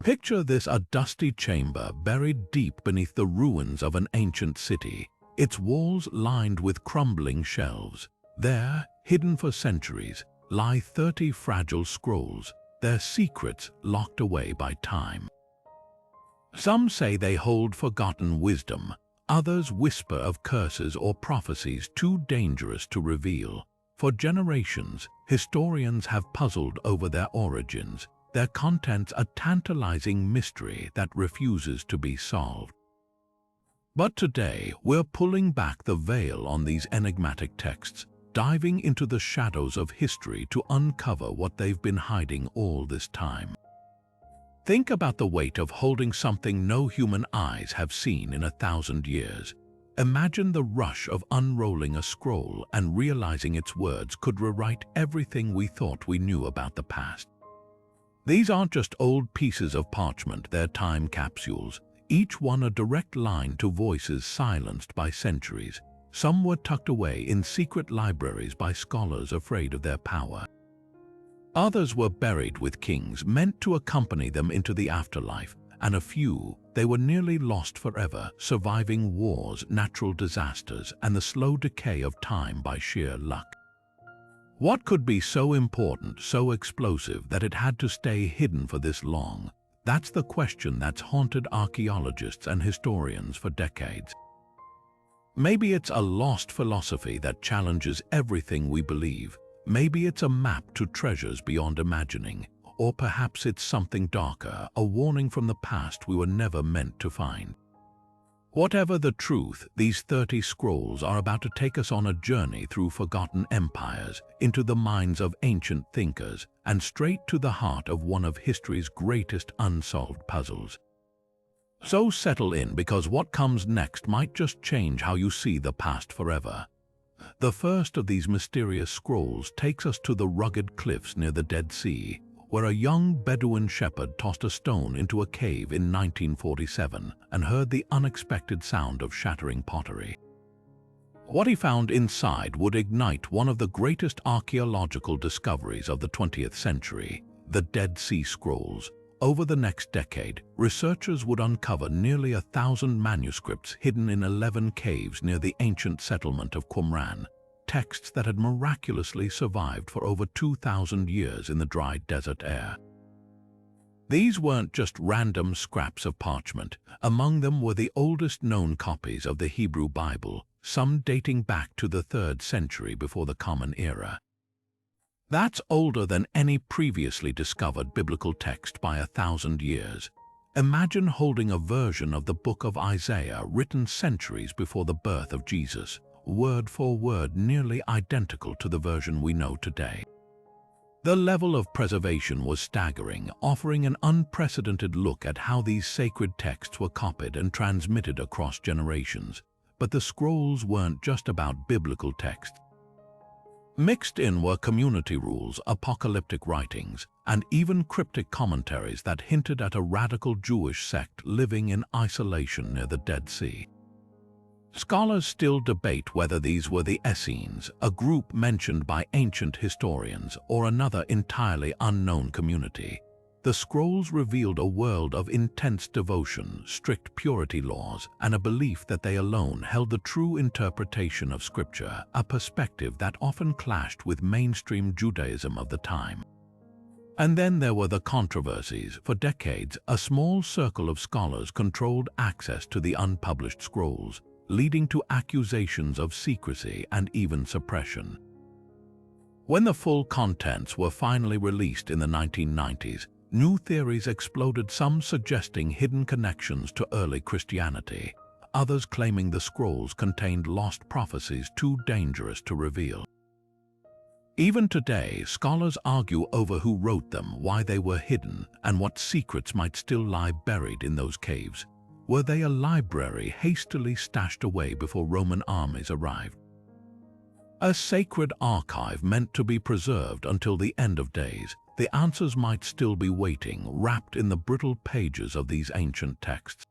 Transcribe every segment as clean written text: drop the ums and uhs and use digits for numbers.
Picture this: a dusty chamber buried deep beneath the ruins of an ancient city, its walls lined with crumbling shelves. There, hidden for centuries, lie 30 fragile scrolls, their secrets locked away by time. Some say they hold forgotten wisdom, others whisper of curses or prophecies too dangerous to reveal. For generations, historians have puzzled over their origins, their contents a tantalizing mystery that refuses to be solved. But today, we're pulling back the veil on these enigmatic texts, diving into the shadows of history to uncover what they've been hiding all this time. Think about the weight of holding something no human eyes have seen in 1,000 years. Imagine the rush of unrolling a scroll and realizing its words could rewrite everything we thought we knew about the past. These aren't just old pieces of parchment, they're time capsules, each one a direct line to voices silenced by centuries. Some were tucked away in secret libraries by scholars afraid of their power. Others were buried with kings meant to accompany them into the afterlife, and a few, they were nearly lost forever, surviving wars, natural disasters, and the slow decay of time by sheer luck. What could be so important, so explosive, that it had to stay hidden for this long? That's the question that's haunted archaeologists and historians for decades. Maybe it's a lost philosophy that challenges everything we believe. Maybe it's a map to treasures beyond imagining. Or perhaps it's something darker, a warning from the past we were never meant to find. Whatever the truth, these 30 scrolls are about to take us on a journey through forgotten empires, into the minds of ancient thinkers, and straight to the heart of one of history's greatest unsolved puzzles. So settle in, because what comes next might just change how you see the past forever. The first of these mysterious scrolls takes us to the rugged cliffs near the Dead Sea, where a young Bedouin shepherd tossed a stone into a cave in 1947 and heard the unexpected sound of shattering pottery. What he found inside would ignite one of the greatest archaeological discoveries of the 20th century, the Dead Sea Scrolls. Over the next decade, researchers would uncover nearly 1,000 manuscripts hidden in 11 caves near the ancient settlement of Qumran, texts that had miraculously survived for over 2,000 years in the dry desert air. These weren't just random scraps of parchment. Among them were the oldest known copies of the Hebrew Bible, some dating back to the 3rd century before the Common Era. That's older than any previously discovered biblical text by 1,000 years. Imagine holding a version of the book of Isaiah written centuries before the birth of Jesus, word for word nearly identical to the version we know today. The level of preservation was staggering, offering an unprecedented look at how these sacred texts were copied and transmitted across generations. But the scrolls weren't just about biblical texts. Mixed in were community rules, apocalyptic writings, and even cryptic commentaries that hinted at a radical Jewish sect living in isolation near the Dead Sea. Scholars still debate whether these were the Essenes, a group mentioned by ancient historians, or another entirely unknown community. The scrolls revealed a world of intense devotion, strict purity laws, and a belief that they alone held the true interpretation of Scripture, a perspective that often clashed with mainstream Judaism of the time. And then there were the controversies. For decades, a small circle of scholars controlled access to the unpublished scrolls, leading to accusations of secrecy and even suppression. When the full contents were finally released in the 1990s, new theories exploded, some suggesting hidden connections to early Christianity, others claiming the scrolls contained lost prophecies too dangerous to reveal. Even today, scholars argue over who wrote them, why they were hidden, and what secrets might still lie buried in those caves. Were they a library hastily stashed away before Roman armies arrived? A sacred archive meant to be preserved until the end of days? The answers might still be waiting, wrapped in the brittle pages of these ancient texts.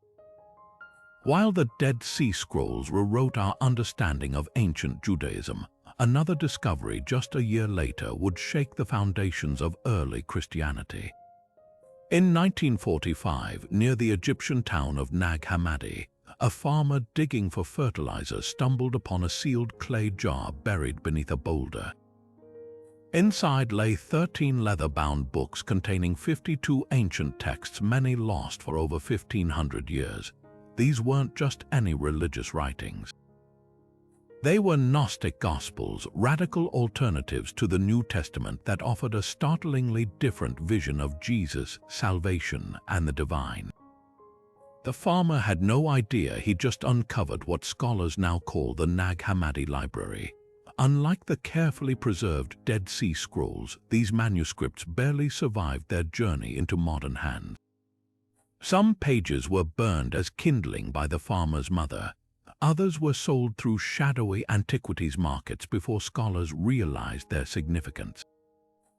While the Dead Sea Scrolls rewrote our understanding of ancient Judaism, another discovery just a year later would shake the foundations of early Christianity. In 1945, near the Egyptian town of Nag Hammadi, a farmer digging for fertilizer stumbled upon a sealed clay jar buried beneath a boulder. Inside lay 13 leather-bound books containing 52 ancient texts, many lost for over 1,500 years. These weren't just any religious writings. They were Gnostic Gospels, radical alternatives to the New Testament that offered a startlingly different vision of Jesus, salvation, and the divine. The farmer had no idea he'd just uncovered what scholars now call the Nag Hammadi Library. Unlike the carefully preserved Dead Sea Scrolls, these manuscripts barely survived their journey into modern hands. Some pages were burned as kindling by the farmer's mother. Others were sold through shadowy antiquities markets before scholars realized their significance.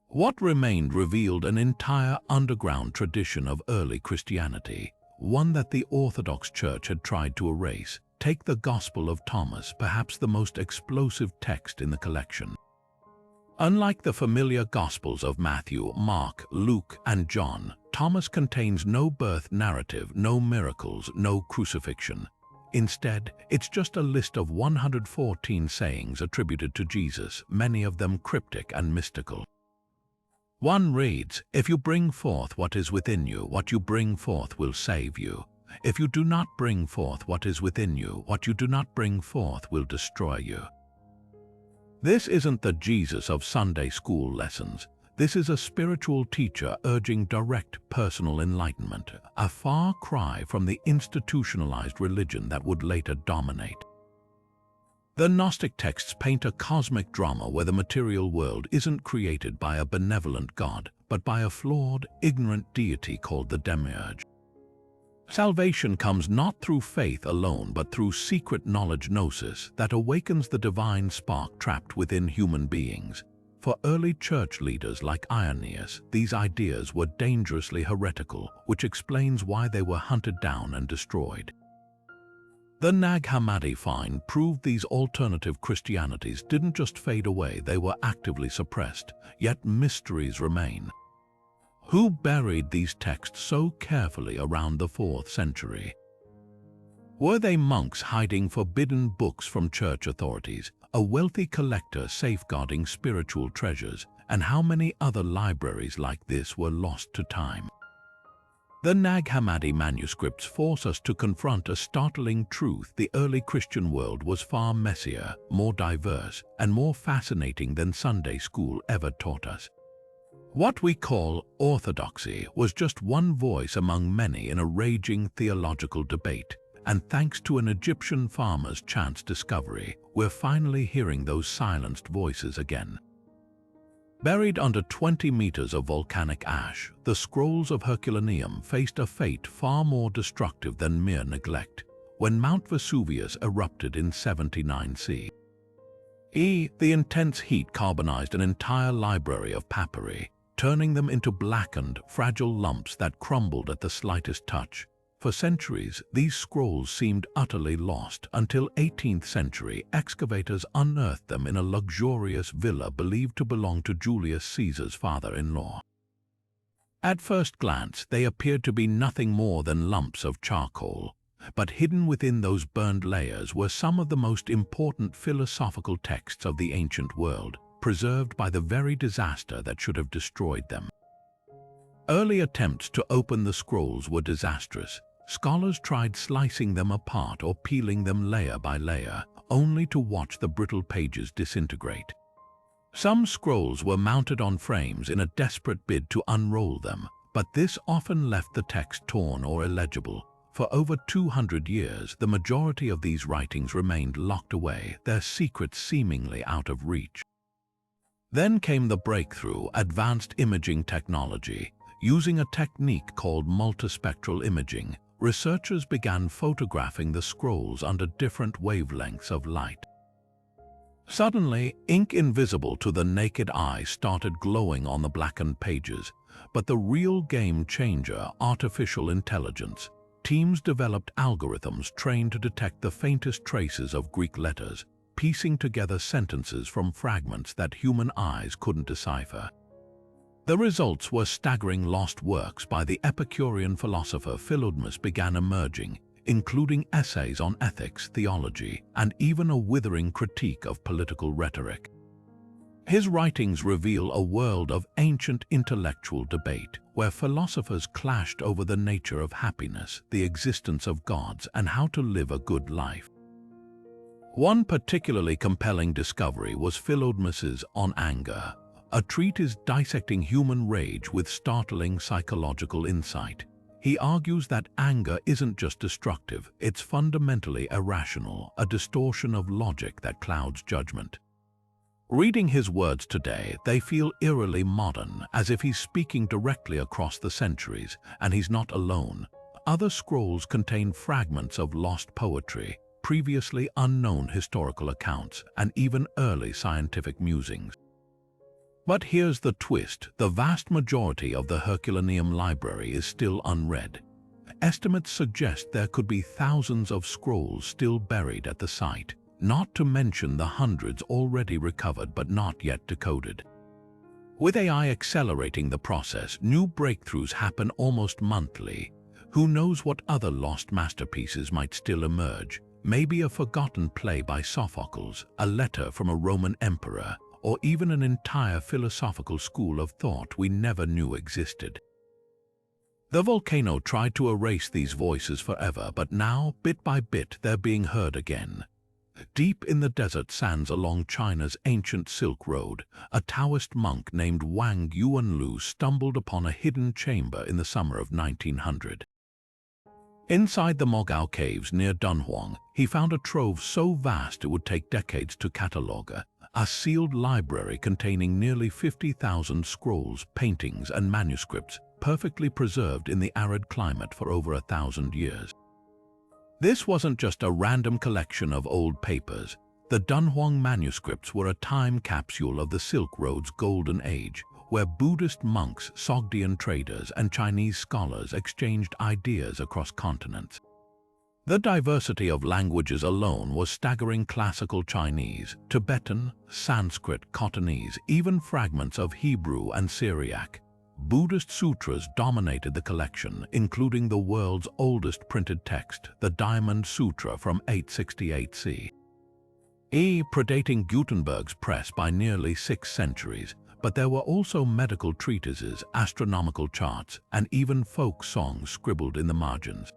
What remained revealed an entire underground tradition of early Christianity, one that the Orthodox Church had tried to erase. Take the Gospel of Thomas, perhaps the most explosive text in the collection. Unlike the familiar Gospels of Matthew, Mark, Luke, and John, Thomas contains no birth narrative, no miracles, no crucifixion. Instead, it's just a list of 114 sayings attributed to Jesus, many of them cryptic and mystical. One reads, "If you bring forth what is within you, what you bring forth will save you. If you do not bring forth what is within you, what you do not bring forth will destroy you." This isn't the Jesus of Sunday school lessons. This is a spiritual teacher urging direct personal enlightenment, a far cry from the institutionalized religion that would later dominate. The Gnostic texts paint a cosmic drama where the material world isn't created by a benevolent God, but by a flawed, ignorant deity called the Demiurge. Salvation comes not through faith alone, but through secret knowledge gnosis that awakens the divine spark trapped within human beings. For early church leaders like Irenaeus, these ideas were dangerously heretical, which explains why they were hunted down and destroyed. The Nag Hammadi find proved these alternative Christianities didn't just fade away, they were actively suppressed, yet mysteries remain. Who buried these texts so carefully around the 4th century? Were they monks hiding forbidden books from church authorities, a wealthy collector safeguarding spiritual treasures, and how many other libraries like this were lost to time? The Nag Hammadi manuscripts force us to confront a startling truth: the early Christian world was far messier, more diverse, and more fascinating than Sunday school ever taught us. What we call orthodoxy was just one voice among many in a raging theological debate, and thanks to an Egyptian farmer's chance discovery, we're finally hearing those silenced voices again. Buried under 20 meters of volcanic ash, the scrolls of Herculaneum faced a fate far more destructive than mere neglect, when Mount Vesuvius erupted in 79 CE. The intense heat carbonized an entire library of papyri, turning them into blackened, fragile lumps that crumbled at the slightest touch. For centuries, these scrolls seemed utterly lost until 18th century excavators unearthed them in a luxurious villa believed to belong to Julius Caesar's father-in-law. At first glance, they appeared to be nothing more than lumps of charcoal, but hidden within those burned layers were some of the most important philosophical texts of the ancient world, preserved by the very disaster that should have destroyed them. Early attempts to open the scrolls were disastrous. Scholars tried slicing them apart or peeling them layer by layer, only to watch the brittle pages disintegrate. Some scrolls were mounted on frames in a desperate bid to unroll them, but this often left the text torn or illegible. For over 200 years, the majority of these writings remained locked away, their secrets seemingly out of reach. Then came the breakthrough: advanced imaging technology. Using a technique called multispectral imaging, researchers began photographing the scrolls under different wavelengths of light. Suddenly, ink invisible to the naked eye started glowing on the blackened pages. But the real game changer: artificial intelligence. Teams developed algorithms trained to detect the faintest traces of Greek letters, piecing together sentences from fragments that human eyes couldn't decipher. The results were staggering. Lost works by the Epicurean philosopher Philodemus began emerging, including essays on ethics, theology, and even a withering critique of political rhetoric. His writings reveal a world of ancient intellectual debate, where philosophers clashed over the nature of happiness, the existence of gods, and how to live a good life. One particularly compelling discovery was Philodemus's On Anger, a treatise dissecting human rage with startling psychological insight. He argues that anger isn't just destructive, it's fundamentally irrational, a distortion of logic that clouds judgment. Reading his words today, they feel eerily modern, as if he's speaking directly across the centuries, and he's not alone. Other scrolls contain fragments of lost poetry, previously unknown historical accounts, and even early scientific musings. But here's the twist: the vast majority of the Herculaneum library is still unread. Estimates suggest there could be thousands of scrolls still buried at the site, not to mention the hundreds already recovered but not yet decoded. With AI accelerating the process, new breakthroughs happen almost monthly. Who knows what other lost masterpieces might still emerge? Maybe a forgotten play by Sophocles, a letter from a Roman emperor, or even an entire philosophical school of thought we never knew existed. The volcano tried to erase these voices forever, but now, bit by bit, they're being heard again. Deep in the desert sands along China's ancient Silk Road, a Taoist monk named Wang Yuanlu stumbled upon a hidden chamber in the summer of 1900. Inside the Mogao caves near Dunhuang, he found a trove so vast it would take decades to catalogue, a sealed library containing nearly 50,000 scrolls, paintings, and manuscripts, perfectly preserved in the arid climate for over 1,000 years. This wasn't just a random collection of old papers. The Dunhuang manuscripts were a time capsule of the Silk Road's golden age, where Buddhist monks, Sogdian traders, and Chinese scholars exchanged ideas across continents. The diversity of languages alone was staggering: classical Chinese, Tibetan, Sanskrit, Khotanese, even fragments of Hebrew and Syriac. Buddhist sutras dominated the collection, including the world's oldest printed text, the Diamond Sutra from 868 CE, predating Gutenberg's press by nearly 6 centuries. But there were also medical treatises, astronomical charts, and even folk songs scribbled in the margins.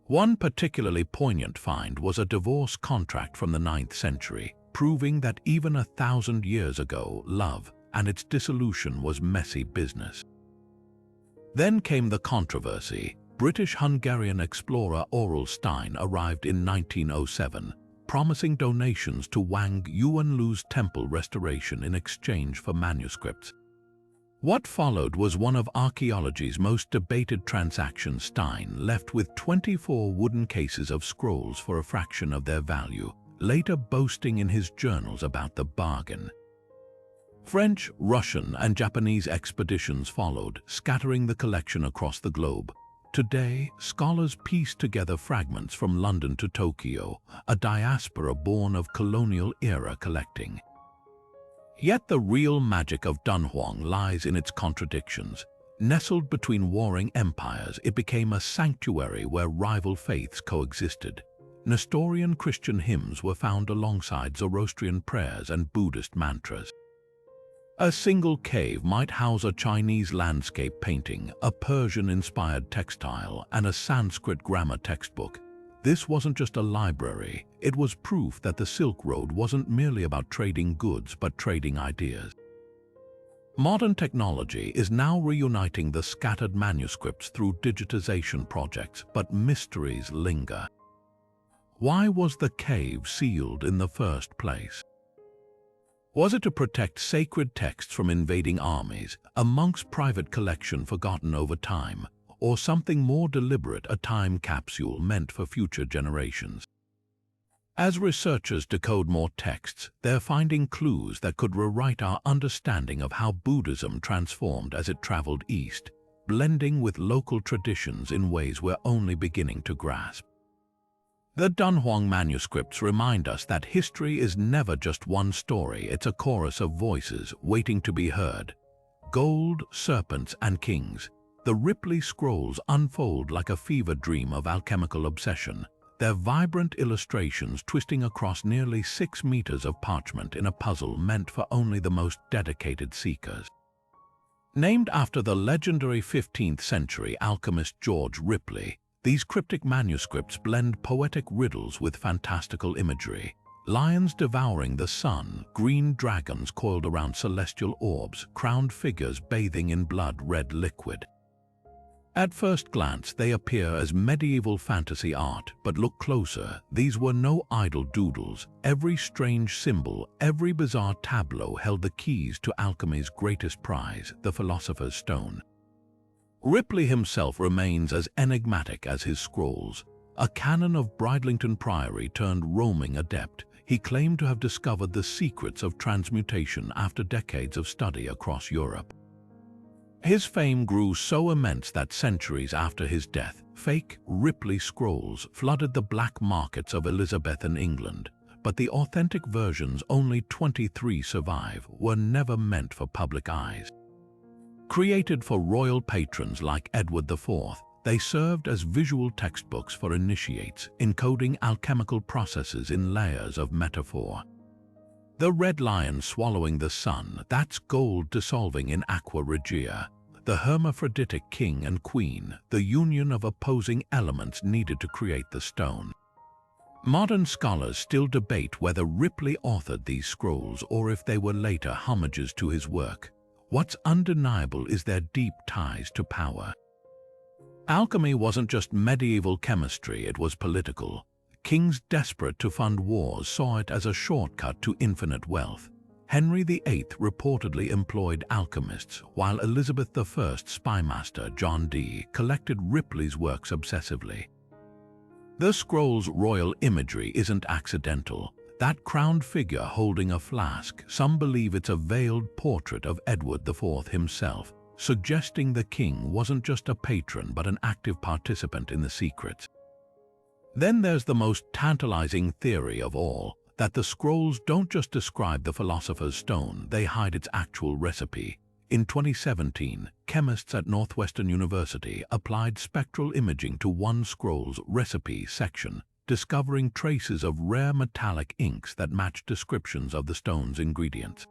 One particularly poignant find was a divorce contract from the 9th century, proving that even 1,000 years ago, love and its dissolution was messy business. Then came the controversy. British-Hungarian explorer Aurel Stein arrived in 1907, promising donations to Wang Yuanlu's temple restoration in exchange for manuscripts. What followed was one of archaeology's most debated transactions. Stein left with 24 wooden cases of scrolls for a fraction of their value, later boasting in his journals about the bargain. French, Russian, and Japanese expeditions followed, scattering the collection across the globe. Today, scholars piece together fragments from London to Tokyo, a diaspora born of colonial-era collecting. Yet the real magic of Dunhuang lies in its contradictions. Nestled between warring empires, it became a sanctuary where rival faiths coexisted. Nestorian Christian hymns were found alongside Zoroastrian prayers and Buddhist mantras. A single cave might house a Chinese landscape painting, a Persian-inspired textile, and a Sanskrit grammar textbook. This wasn't just a library, it was proof that the Silk Road wasn't merely about trading goods but trading ideas. Modern technology is now reuniting the scattered manuscripts through digitization projects, but mysteries linger. Why was the cave sealed in the first place? Was it to protect sacred texts from invading armies, a monk's private collection forgotten over time, or something more deliberate, a time capsule meant for future generations? As researchers decode more texts, they're finding clues that could rewrite our understanding of how Buddhism transformed as it traveled east, blending with local traditions in ways we're only beginning to grasp. The Dunhuang manuscripts remind us that history is never just one story, it's a chorus of voices waiting to be heard. gold, serpents, and kings. The Ripley Scrolls unfold like a fever dream of alchemical obsession, their vibrant illustrations twisting across nearly 6 meters of parchment in a puzzle meant for only the most dedicated seekers. Named after the legendary 15th century alchemist George Ripley, these cryptic manuscripts blend poetic riddles with fantastical imagery. Lions devouring the sun, green dragons coiled around celestial orbs, crowned figures bathing in blood-red liquid. At first glance, they appear as medieval fantasy art, but look closer, these were no idle doodles. Every strange symbol, every bizarre tableau held the keys to alchemy's greatest prize, the Philosopher's Stone. Ripley himself remains as enigmatic as his scrolls. A canon of Bridlington Priory turned roaming adept, he claimed to have discovered the secrets of transmutation after decades of study across Europe. His fame grew so immense that centuries after his death, fake Ripley Scrolls flooded the black markets of Elizabethan England, but the authentic versions, only 23 survive, were never meant for public eyes. Created for royal patrons like Edward IV, they served as visual textbooks for initiates, encoding alchemical processes in layers of metaphor. The red lion swallowing the sun, that's gold dissolving in aqua regia. The hermaphroditic king and queen, the union of opposing elements needed to create the stone. Modern scholars still debate whether Ripley authored these scrolls or if they were later homages to his work. What's undeniable is their deep ties to power. Alchemy wasn't just medieval chemistry, it was political. Kings desperate to fund wars saw it as a shortcut to infinite wealth. Henry VIII reportedly employed alchemists, while Elizabeth I's spymaster John Dee collected Ripley's works obsessively. The scroll's royal imagery isn't accidental. That crowned figure holding a flask, some believe it's a veiled portrait of Edward IV himself, suggesting the king wasn't just a patron but an active participant in the secrets. Then there's the most tantalizing theory of all, that the scrolls don't just describe the Philosopher's Stone, they hide its actual recipe. In 2017, chemists at Northwestern University applied spectral imaging to one scroll's recipe section, discovering traces of rare metallic inks that match descriptions of the stone's ingredients.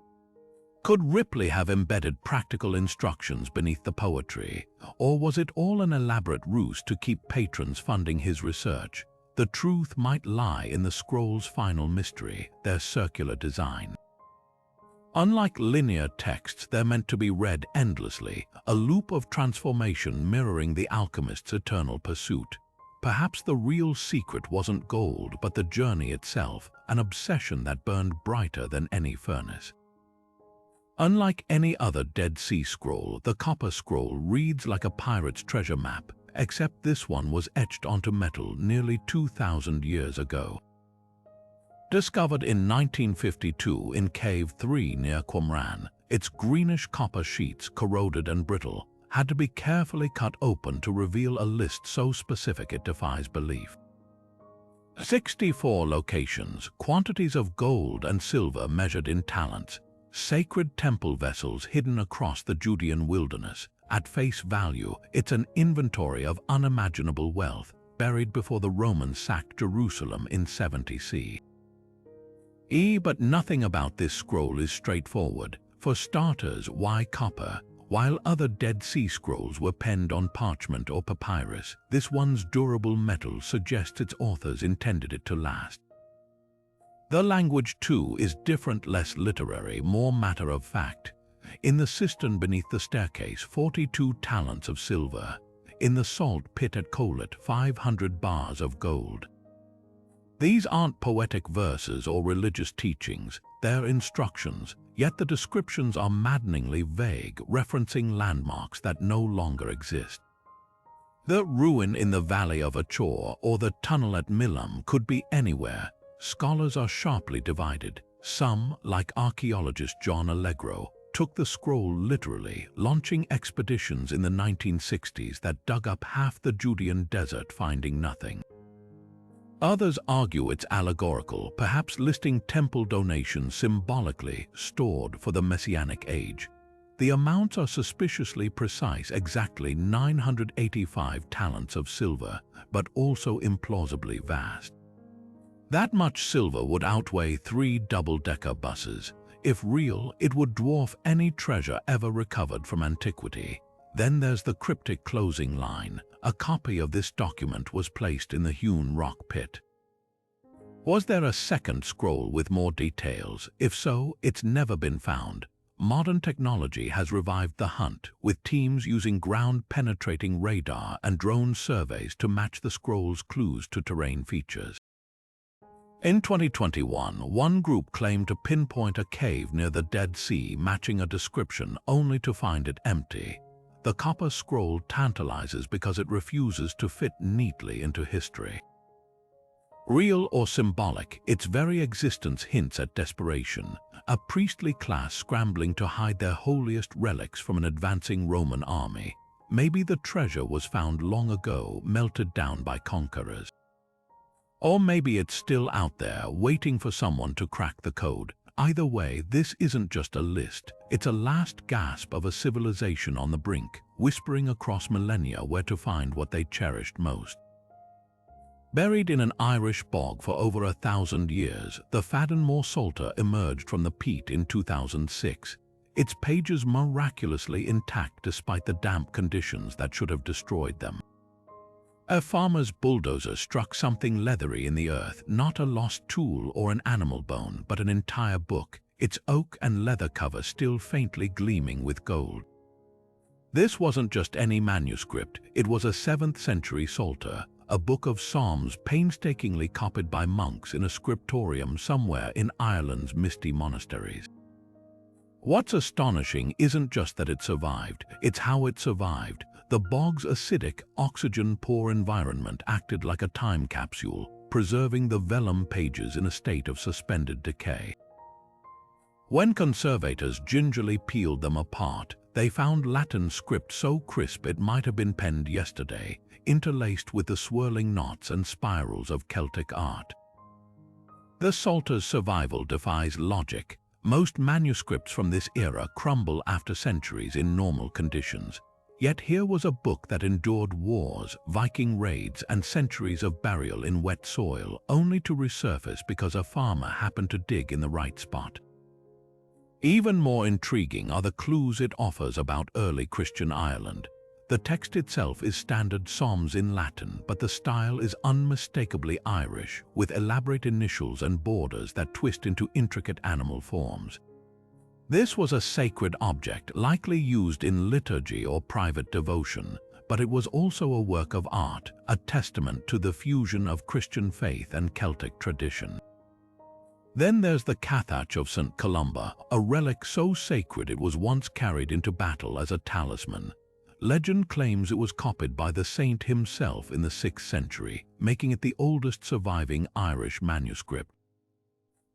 Could Ripley have embedded practical instructions beneath the poetry, or was it all an elaborate ruse to keep patrons funding his research? The truth might lie in the scroll's final mystery, their circular design. Unlike linear texts, they're meant to be read endlessly, a loop of transformation mirroring the alchemist's eternal pursuit. Perhaps the real secret wasn't gold, but the journey itself, an obsession that burned brighter than any furnace. Unlike any other Dead Sea Scroll, the Copper Scroll reads like a pirate's treasure map, except this one was etched onto metal nearly 2,000 years ago. Discovered in 1952 in Cave 3 near Qumran, its greenish copper sheets, corroded and brittle, had to be carefully cut open to reveal a list so specific it defies belief. 64 locations, quantities of gold and silver measured in talents, sacred temple vessels hidden across the Judean wilderness. At face value, it's an inventory of unimaginable wealth, buried before the Romans sacked Jerusalem in 70 CE. But nothing about this scroll is straightforward. For starters, why copper? While other Dead Sea Scrolls were penned on parchment or papyrus, this one's durable metal suggests its authors intended it to last. The language, too, is different, less literary, more matter of fact. In the cistern beneath the staircase, 42 talents of silver. In the salt pit at Kolet, 500 bars of gold. These aren't poetic verses or religious teachings, they're instructions, yet the descriptions are maddeningly vague, referencing landmarks that no longer exist. The ruin in the Valley of Achor or the tunnel at Milam could be anywhere. Scholars are sharply divided. Some, like archaeologist John Allegro, took the scroll literally, launching expeditions in the 1960s that dug up half the Judean desert, finding nothing. Others argue it's allegorical, perhaps listing temple donations symbolically stored for the Messianic age. The amounts are suspiciously precise, exactly 985 talents of silver, but also implausibly vast. That much silver would outweigh 3 double-decker buses. If real, it would dwarf any treasure ever recovered from antiquity. Then there's the cryptic closing line. A copy of this document was placed in the hewn rock pit. Was there a second scroll with more details? If so, it's never been found. Modern technology has revived the hunt, with teams using ground-penetrating radar and drone surveys to match the scroll's clues to terrain features. In 2021, one group claimed to pinpoint a cave near the Dead Sea matching a description only to find it empty. The copper scroll tantalizes because it refuses to fit neatly into history. Real or symbolic, its very existence hints at desperation, a priestly class scrambling to hide their holiest relics from an advancing Roman army. Maybe the treasure was found long ago, melted down by conquerors. Or maybe it's still out there, waiting for someone to crack the code. Either way, this isn't just a list. It's a last gasp of a civilization on the brink, whispering across millennia where to find what they cherished most. Buried in an Irish bog for over 1,000 years, the Fadden More Psalter emerged from the peat in 2006. Its pages miraculously intact despite the damp conditions that should have destroyed them. A farmer's bulldozer struck something leathery in the earth, not a lost tool or an animal bone, but an entire book, its oak and leather cover still faintly gleaming with gold. This wasn't just any manuscript, it was a 7th century psalter, a book of psalms painstakingly copied by monks in a scriptorium somewhere in Ireland's misty monasteries. What's astonishing isn't just that it survived, it's how it survived. The bog's acidic, oxygen-poor environment acted like a time capsule, preserving the vellum pages in a state of suspended decay. When conservators gingerly peeled them apart, they found Latin script so crisp it might have been penned yesterday, interlaced with the swirling knots and spirals of Celtic art. The Psalter's survival defies logic. Most manuscripts from this era crumble after centuries in normal conditions. Yet here was a book that endured wars, Viking raids, and centuries of burial in wet soil, only to resurface because a farmer happened to dig in the right spot. Even more intriguing are the clues it offers about early Christian Ireland. The text itself is standard Psalms in Latin, but the style is unmistakably Irish, with elaborate initials and borders that twist into intricate animal forms. This was a sacred object, likely used in liturgy or private devotion, but it was also a work of art, a testament to the fusion of Christian faith and Celtic tradition. Then there's the Cathach of St. Columba, a relic so sacred it was once carried into battle as a talisman. Legend claims it was copied by the saint himself in the 6th century, making it the oldest surviving Irish manuscript.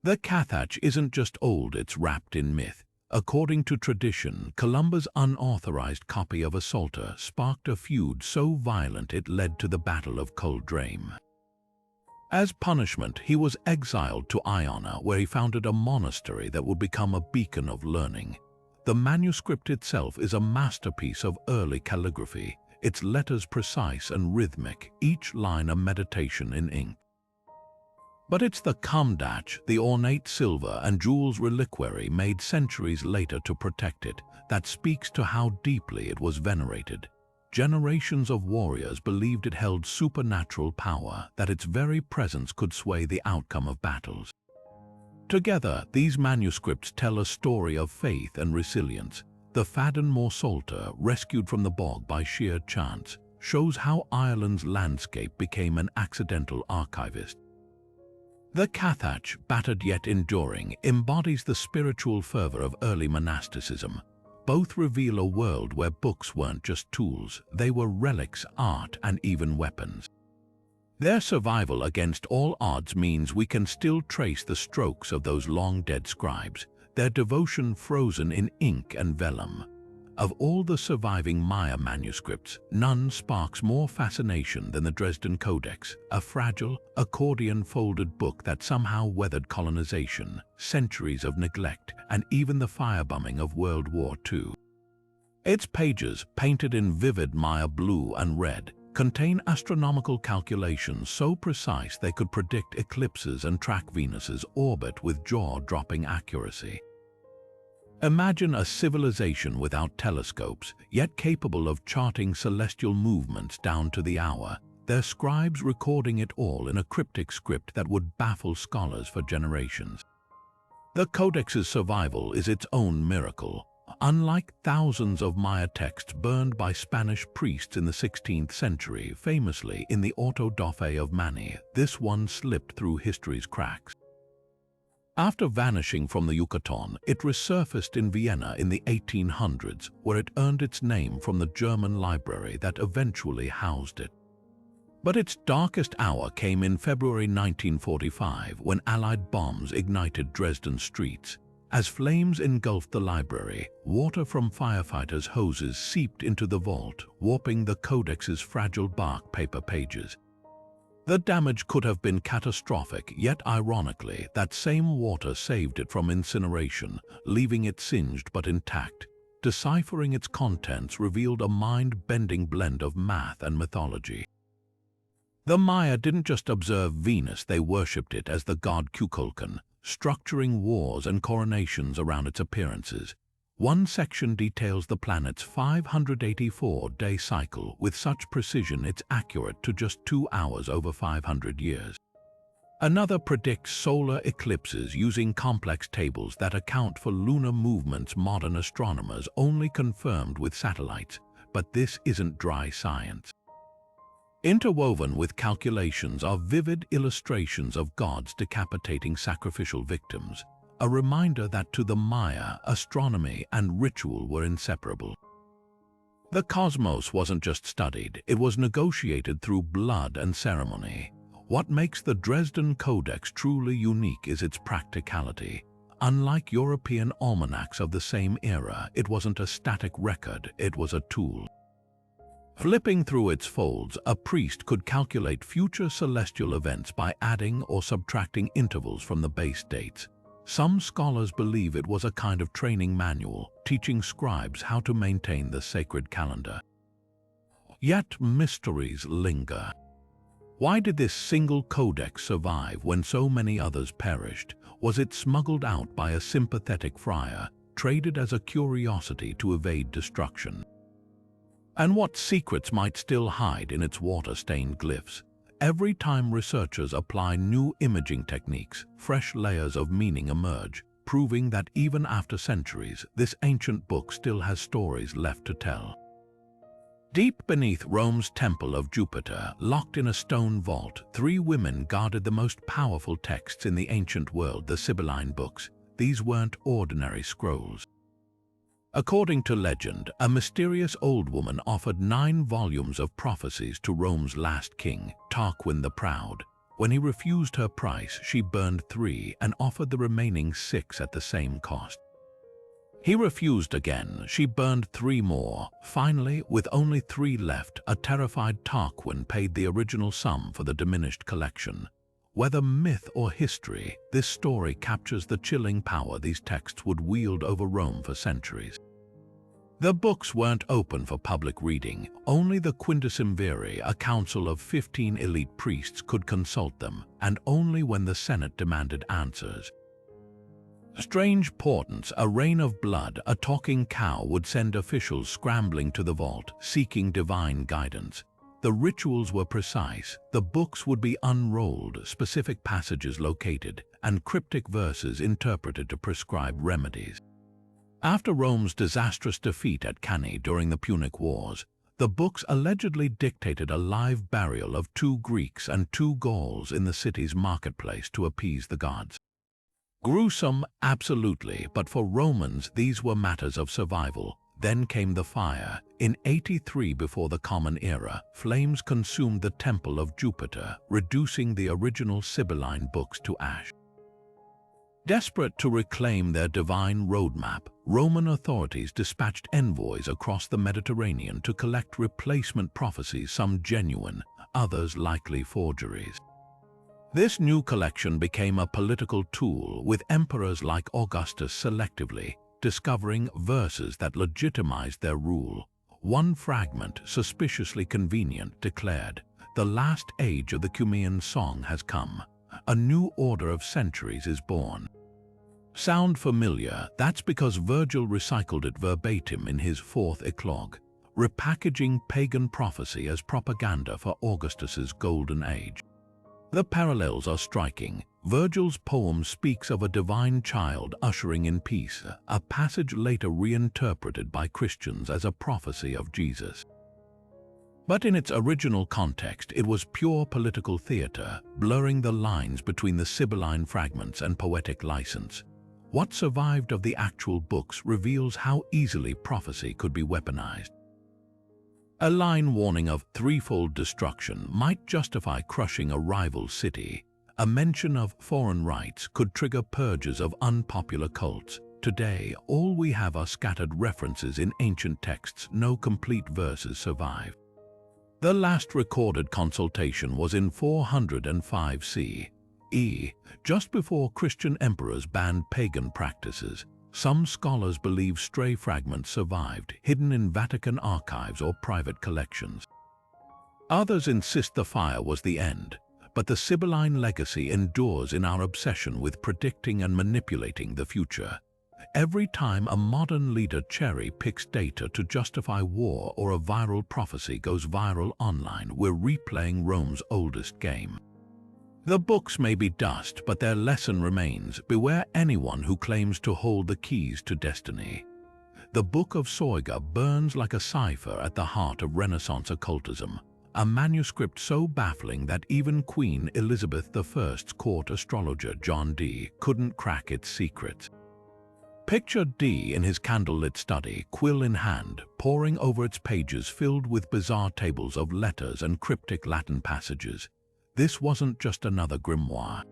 The Cathach isn't just old, it's wrapped in myth. According to tradition, Columba's unauthorized copy of a psalter sparked a feud so violent it led to the Battle of Colddrame. As punishment, he was exiled to Iona, where he founded a monastery that would become a beacon of learning. The manuscript itself is a masterpiece of early calligraphy, its letters precise and rhythmic, each line a meditation in ink. But it's the Cumdach, the ornate silver and jewels reliquary made centuries later to protect it, that speaks to how deeply it was venerated. Generations of warriors believed it held supernatural power, that its very presence could sway the outcome of battles. Together, these manuscripts tell a story of faith and resilience. The Fadden More Psalter, rescued from the bog by sheer chance, shows how Ireland's landscape became an accidental archivist. The Cathach, battered yet enduring, embodies the spiritual fervor of early monasticism. Both reveal a world where books weren't just tools, they were relics, art, and even weapons. Their survival against all odds means we can still trace the strokes of those long-dead scribes, their devotion frozen in ink and vellum. Of all the surviving Maya manuscripts, none sparks more fascination than the Dresden Codex, a fragile, accordion-folded book that somehow weathered colonization, centuries of neglect, and even the firebombing of World War II. Its pages, painted in vivid Maya blue and red, contain astronomical calculations so precise they could predict eclipses and track Venus's orbit with jaw-dropping accuracy. Imagine a civilization without telescopes, yet capable of charting celestial movements down to the hour, their scribes recording it all in a cryptic script that would baffle scholars for generations. The Codex's survival is its own miracle. Unlike thousands of Maya texts burned by Spanish priests in the 16th century, famously in the Auto da Fe of Mani, this one slipped through history's cracks. After vanishing from the Yucatan, it resurfaced in Vienna in the 1800s, where it earned its name from the German library that eventually housed it. But its darkest hour came in February 1945, when Allied bombs ignited Dresden streets. As flames engulfed the library, water from firefighters' hoses seeped into the vault, warping the Codex's fragile bark paper pages. The damage could have been catastrophic, yet ironically, that same water saved it from incineration, leaving it singed but intact. Deciphering its contents revealed a mind-bending blend of math and mythology. The Maya didn't just observe Venus, they worshipped it as the god Kukulkan, structuring wars and coronations around its appearances. One section details the planet's 584-day cycle with such precision it's accurate to just 2 hours over 500 years. Another predicts solar eclipses using complex tables that account for lunar movements modern astronomers only confirmed with satellites. But this isn't dry science. Interwoven with calculations are vivid illustrations of gods decapitating sacrificial victims, a reminder that to the Maya, astronomy and ritual were inseparable. The cosmos wasn't just studied, it was negotiated through blood and ceremony. What makes the Dresden Codex truly unique is its practicality. Unlike European almanacs of the same era, it wasn't a static record, it was a tool. Flipping through its folds, a priest could calculate future celestial events by adding or subtracting intervals from the base dates. Some scholars believe it was a kind of training manual, teaching scribes how to maintain the sacred calendar. Yet mysteries linger. Why did this single codex survive when so many others perished? Was it smuggled out by a sympathetic friar, traded as a curiosity to evade destruction? And what secrets might still hide in its water-stained glyphs? Every time researchers apply new imaging techniques, fresh layers of meaning emerge, proving that even after centuries, this ancient book still has stories left to tell. Deep beneath Rome's Temple of Jupiter, locked in a stone vault, 3 women guarded the most powerful texts in the ancient world, the Sibylline books. These weren't ordinary scrolls. According to legend, a mysterious old woman offered 9 volumes of prophecies to Rome's last king, Tarquin the Proud. When he refused her price, she burned 3 and offered the remaining 6 at the same cost. He refused again, she burned 3 more. Finally, with only 3 left, a terrified Tarquin paid the original sum for the diminished collection. Whether myth or history, this story captures the chilling power these texts would wield over Rome for centuries. The books weren't open for public reading. Only the Quindecimviri, a council of 15 elite priests, could consult them, and only when the Senate demanded answers. Strange portents, a rain of blood, a talking cow would send officials scrambling to the vault, seeking divine guidance. The rituals were precise, the books would be unrolled, specific passages located, and cryptic verses interpreted to prescribe remedies. After Rome's disastrous defeat at Cannae during the Punic Wars, the books allegedly dictated a live burial of 2 Greeks and 2 Gauls in the city's marketplace to appease the gods. Gruesome, absolutely, but for Romans these were matters of survival. Then came the fire. In 83 before the Common Era, flames consumed the Temple of Jupiter, reducing the original Sibylline books to ash. Desperate to reclaim their divine roadmap, Roman authorities dispatched envoys across the Mediterranean to collect replacement prophecies, some genuine, others likely forgeries. This new collection became a political tool, with emperors like Augustus selectively discovering verses that legitimized their rule. One fragment, suspiciously convenient, declared, "The last age of the Cumean song has come. A new order of centuries is born." Sound familiar? That's because Virgil recycled it verbatim in his fourth eclogue, repackaging pagan prophecy as propaganda for Augustus's golden age. The parallels are striking. Virgil's poem speaks of a divine child ushering in peace, a passage later reinterpreted by Christians as a prophecy of Jesus. But in its original context, it was pure political theater, blurring the lines between the Sibylline fragments and poetic license. What survived of the actual books reveals how easily prophecy could be weaponized. A line warning of threefold destruction might justify crushing a rival city. A mention of foreign rites could trigger purges of unpopular cults. Today, all we have are scattered references in ancient texts. No complete verses survive. The last recorded consultation was in 405 CE, just before Christian emperors banned pagan practices. Some scholars believe stray fragments survived, hidden in Vatican archives or private collections. Others insist the fire was the end, but the Sibylline legacy endures in our obsession with predicting and manipulating the future. Every time a modern leader cherry-picks data to justify war or a viral prophecy goes viral online, we're replaying Rome's oldest game. The books may be dust, but their lesson remains. Beware anyone who claims to hold the keys to destiny. The Book of Soiga burns like a cipher at the heart of Renaissance occultism, a manuscript so baffling that even Queen Elizabeth I's court astrologer John Dee couldn't crack its secrets. Picture Dee in his candlelit study, quill in hand, poring over its pages filled with bizarre tables of letters and cryptic Latin passages. This wasn't just another grimoire.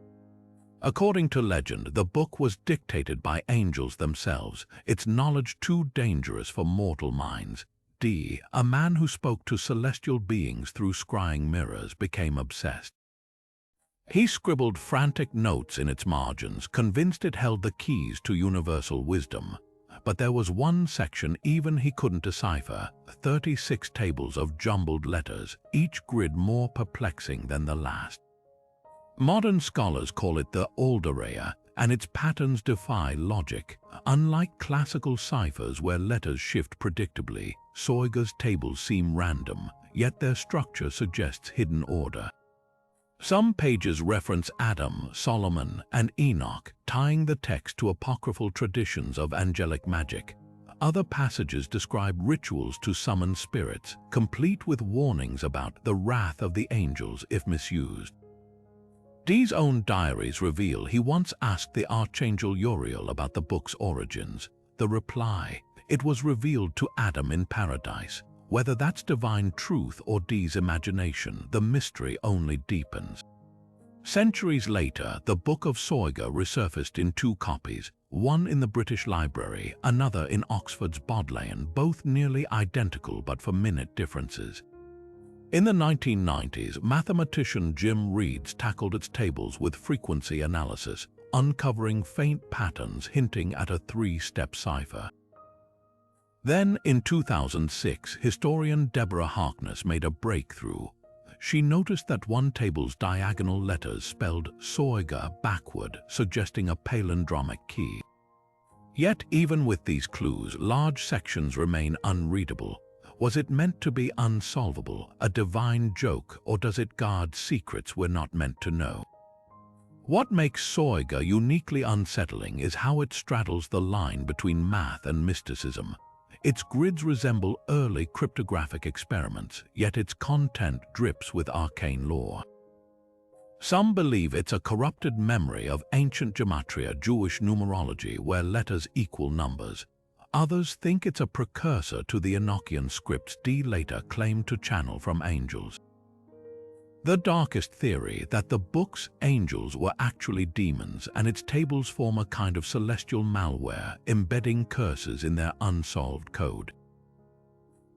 According to legend, the book was dictated by angels themselves, its knowledge too dangerous for mortal minds. Dee, a man who spoke to celestial beings through scrying mirrors, became obsessed. He scribbled frantic notes in its margins, convinced it held the keys to universal wisdom. But there was one section even he couldn't decipher, 36 tables of jumbled letters, each grid more perplexing than the last. Modern scholars call it the Alderea, and its patterns defy logic. Unlike classical ciphers where letters shift predictably, Soiga's tables seem random, yet their structure suggests hidden order. Some pages reference Adam, Solomon, and Enoch, tying the text to apocryphal traditions of angelic magic. Other passages describe rituals to summon spirits, complete with warnings about the wrath of the angels if misused. Dee's own diaries reveal he once asked the archangel Uriel about the book's origins. The reply, it was revealed to Adam in paradise. Whether that's divine truth or Dee's imagination, the mystery only deepens. Centuries later, the Book of Soiga resurfaced in two copies, one in the British Library, another in Oxford's Bodleian, both nearly identical but for minute differences. In the 1990s, mathematician Jim Reeds tackled its tables with frequency analysis, uncovering faint patterns hinting at a three-step cipher. Then, in 2006, historian Deborah Harkness made a breakthrough. She noticed that one table's diagonal letters spelled Soiga backward, suggesting a palindromic key. Yet, even with these clues, large sections remain unreadable. Was it meant to be unsolvable, a divine joke, or does it guard secrets we're not meant to know? What makes Soiga uniquely unsettling is how it straddles the line between math and mysticism. Its grids resemble early cryptographic experiments, yet its content drips with arcane lore. Some believe it's a corrupted memory of ancient gematria, Jewish numerology, where letters equal numbers. Others think it's a precursor to the Enochian scripts Dee later claimed to channel from angels. The darkest theory, that the book's angels were actually demons and its tables form a kind of celestial malware, embedding curses in their unsolved code.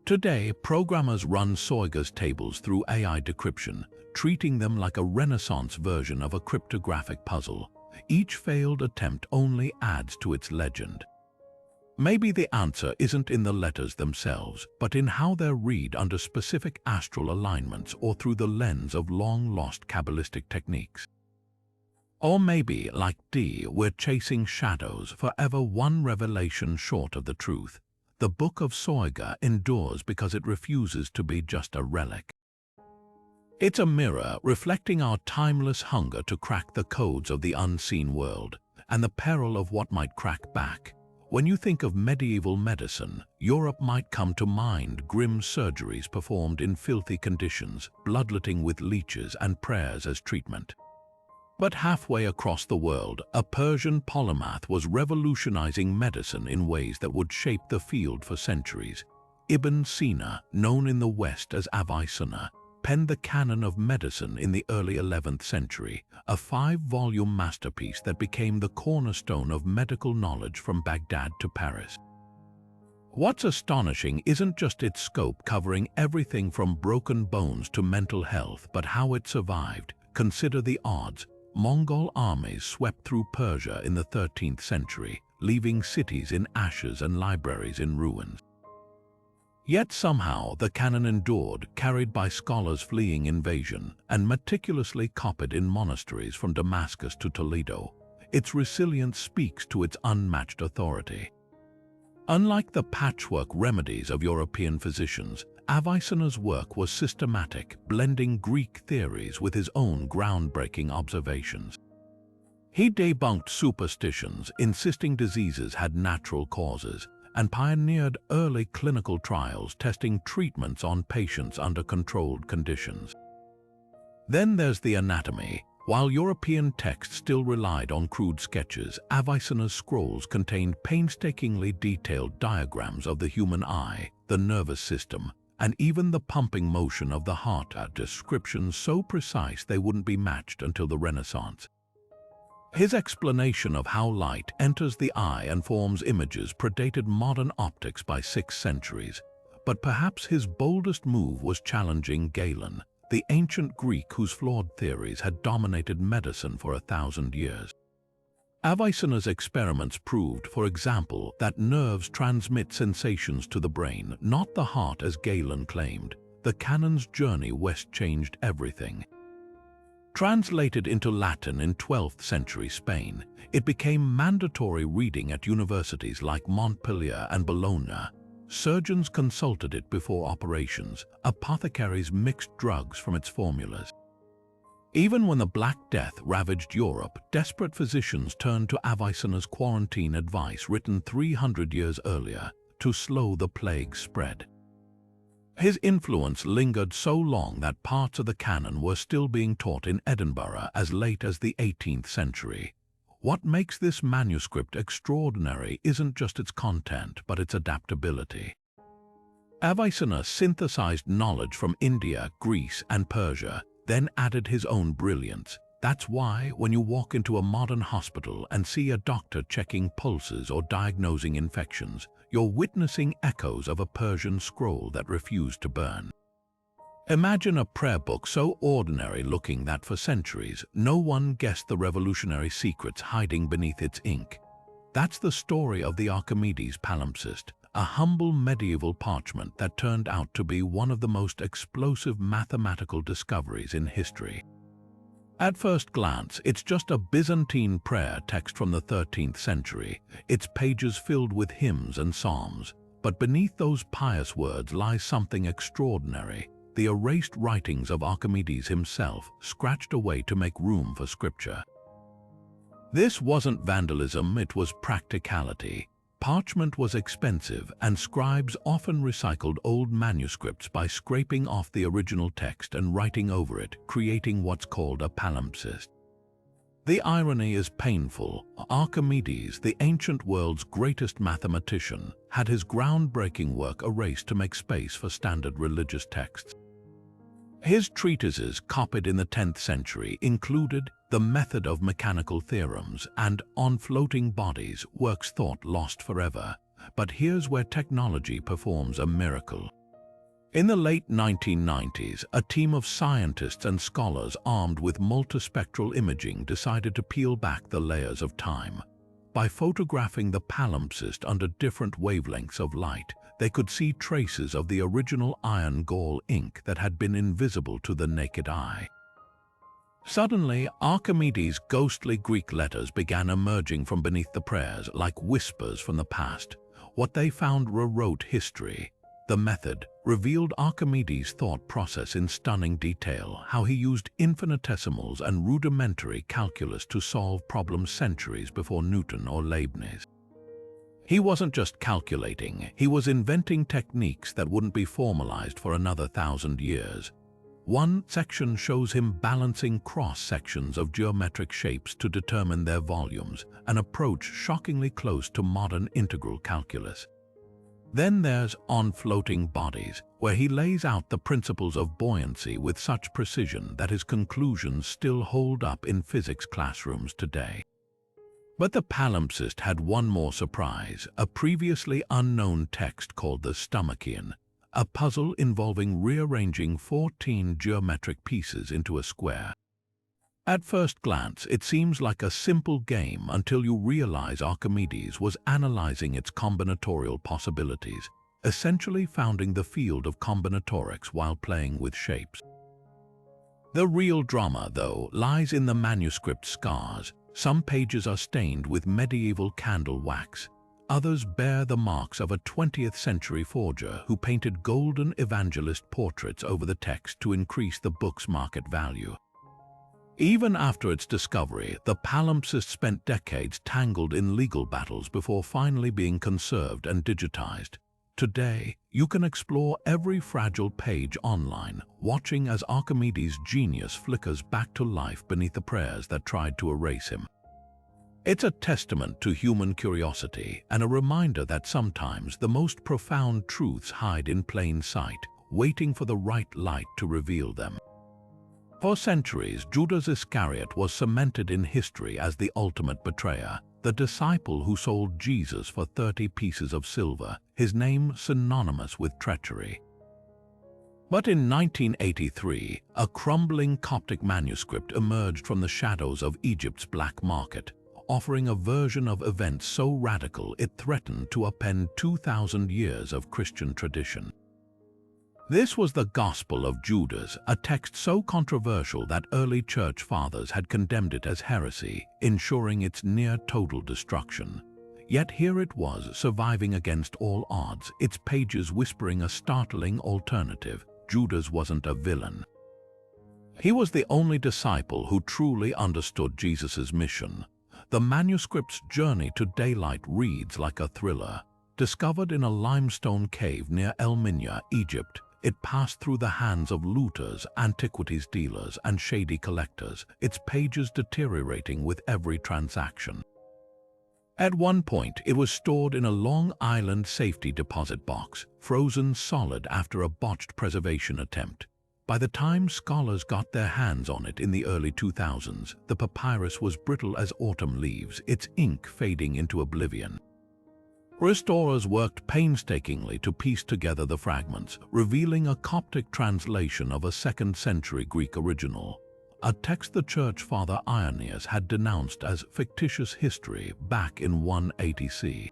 Today, programmers run Soiga's tables through AI decryption, treating them like a Renaissance version of a cryptographic puzzle. Each failed attempt only adds to its legend. Maybe the answer isn't in the letters themselves, but in how they're read under specific astral alignments or through the lens of long-lost Kabbalistic techniques. Or maybe, like D, we're chasing shadows, forever one revelation short of the truth. The Book of Soiga endures because it refuses to be just a relic. It's a mirror reflecting our timeless hunger to crack the codes of the unseen world, and the peril of what might crack back. When you think of medieval medicine, Europe might come to mind: grim surgeries performed in filthy conditions, bloodletting with leeches and prayers as treatment. But halfway across the world, a Persian polymath was revolutionizing medicine in ways that would shape the field for centuries. Ibn Sina, known in the West as Avicenna, penned the Canon of Medicine in the early 11th century, a 5-volume masterpiece that became the cornerstone of medical knowledge from Baghdad to Paris. What's astonishing isn't just its scope, covering everything from broken bones to mental health, but how it survived. Consider the odds. Mongol armies swept through Persia in the 13th century, leaving cities in ashes and libraries in ruins. Yet somehow the canon endured, carried by scholars fleeing invasion, and meticulously copied in monasteries from Damascus to Toledo. Its resilience speaks to its unmatched authority. Unlike the patchwork remedies of European physicians, Avicenna's work was systematic, blending Greek theories with his own groundbreaking observations. He debunked superstitions, insisting diseases had natural causes, and pioneered early clinical trials testing treatments on patients under controlled conditions. Then there's the anatomy. While European texts still relied on crude sketches, Avicenna's scrolls contained painstakingly detailed diagrams of the human eye, the nervous system, and even the pumping motion of the heart, descriptions so precise they wouldn't be matched until the Renaissance. His explanation of how light enters the eye and forms images predated modern optics by 6 centuries, but perhaps his boldest move was challenging Galen, the ancient Greek whose flawed theories had dominated medicine for 1,000 years. Avicenna's experiments proved, for example, that nerves transmit sensations to the brain, not the heart as Galen claimed. The canon's journey west changed everything. Translated into Latin in 12th century Spain, it became mandatory reading at universities like Montpellier and Bologna. Surgeons consulted it before operations, apothecaries mixed drugs from its formulas. Even when the Black Death ravaged Europe, desperate physicians turned to Avicenna's quarantine advice written 300 years earlier to slow the plague's spread. His influence lingered so long that parts of the canon were still being taught in Edinburgh as late as the 18th century. What makes this manuscript extraordinary isn't just its content, but its adaptability. Avicenna synthesized knowledge from India, Greece, and Persia, then added his own brilliance. That's why, when you walk into a modern hospital and see a doctor checking pulses or diagnosing infections, you're witnessing echoes of a Persian scroll that refused to burn. Imagine a prayer book so ordinary-looking that for centuries, no one guessed the revolutionary secrets hiding beneath its ink. That's the story of the Archimedes Palimpsest, a humble medieval parchment that turned out to be one of the most explosive mathematical discoveries in history. At first glance, it's just a Byzantine prayer text from the 13th century, its pages filled with hymns and psalms. But beneath those pious words lies something extraordinary: the erased writings of Archimedes himself, scratched away to make room for scripture. This wasn't vandalism, it was practicality. Parchment was expensive, and scribes often recycled old manuscripts by scraping off the original text and writing over it, creating what's called a palimpsest. The irony is painful. Archimedes, the ancient world's greatest mathematician, had his groundbreaking work erased to make space for standard religious texts. His treatises, copied in the 10th century, included The Method of Mechanical Theorems and On Floating Bodies, works thought lost forever. But here's where technology performs a miracle. In the late 1990s, a team of scientists and scholars armed with multispectral imaging decided to peel back the layers of time. By photographing the palimpsest under different wavelengths of light, they could see traces of the original iron gall ink that had been invisible to the naked eye. Suddenly, Archimedes' ghostly Greek letters began emerging from beneath the prayers like whispers from the past. What they found rewrote history. The method revealed Archimedes' thought process in stunning detail, how he used infinitesimals and rudimentary calculus to solve problems centuries before Newton or Leibniz. He wasn't just calculating, he was inventing techniques that wouldn't be formalized for another 1,000 years. One section shows him balancing cross-sections of geometric shapes to determine their volumes, an approach shockingly close to modern integral calculus. Then there's On Floating Bodies, where he lays out the principles of buoyancy with such precision that his conclusions still hold up in physics classrooms today. But the palimpsest had one more surprise, a previously unknown text called the Stomachion, a puzzle involving rearranging 14 geometric pieces into a square. At first glance, it seems like a simple game until you realize Archimedes was analyzing its combinatorial possibilities, essentially founding the field of combinatorics while playing with shapes. The real drama, though, lies in the manuscript scars. Some pages are stained with medieval candle wax. Others bear the marks of a 20th century forger who painted golden evangelist portraits over the text to increase the book's market value. Even after its discovery, the palimpsest spent decades tangled in legal battles before finally being conserved and digitized. Today, you can explore every fragile page online, watching as Archimedes' genius flickers back to life beneath the prayers that tried to erase him. It's a testament to human curiosity and a reminder that sometimes the most profound truths hide in plain sight, waiting for the right light to reveal them. For centuries, Judas Iscariot was cemented in history as the ultimate betrayer, the disciple who sold Jesus for 30 pieces of silver, his name synonymous with treachery. But in 1983, a crumbling Coptic manuscript emerged from the shadows of Egypt's black market, offering a version of events so radical it threatened to upend 2,000 years of Christian tradition. This was the Gospel of Judas, a text so controversial that early church fathers had condemned it as heresy, ensuring its near-total destruction. Yet here it was, surviving against all odds, its pages whispering a startling alternative. Judas wasn't a villain. He was the only disciple who truly understood Jesus' mission. The manuscript's journey to daylight reads like a thriller. Discovered in a limestone cave near El Minya, Egypt, it passed through the hands of looters, antiquities dealers, and shady collectors, its pages deteriorating with every transaction. At one point, it was stored in a Long Island safety deposit box, frozen solid after a botched preservation attempt. By the time scholars got their hands on it in the early 2000s, the papyrus was brittle as autumn leaves, its ink fading into oblivion. Restorers worked painstakingly to piece together the fragments, revealing a Coptic translation of a 2nd century Greek original, a text the church father Irenaeus had denounced as fictitious history back in 180 CE.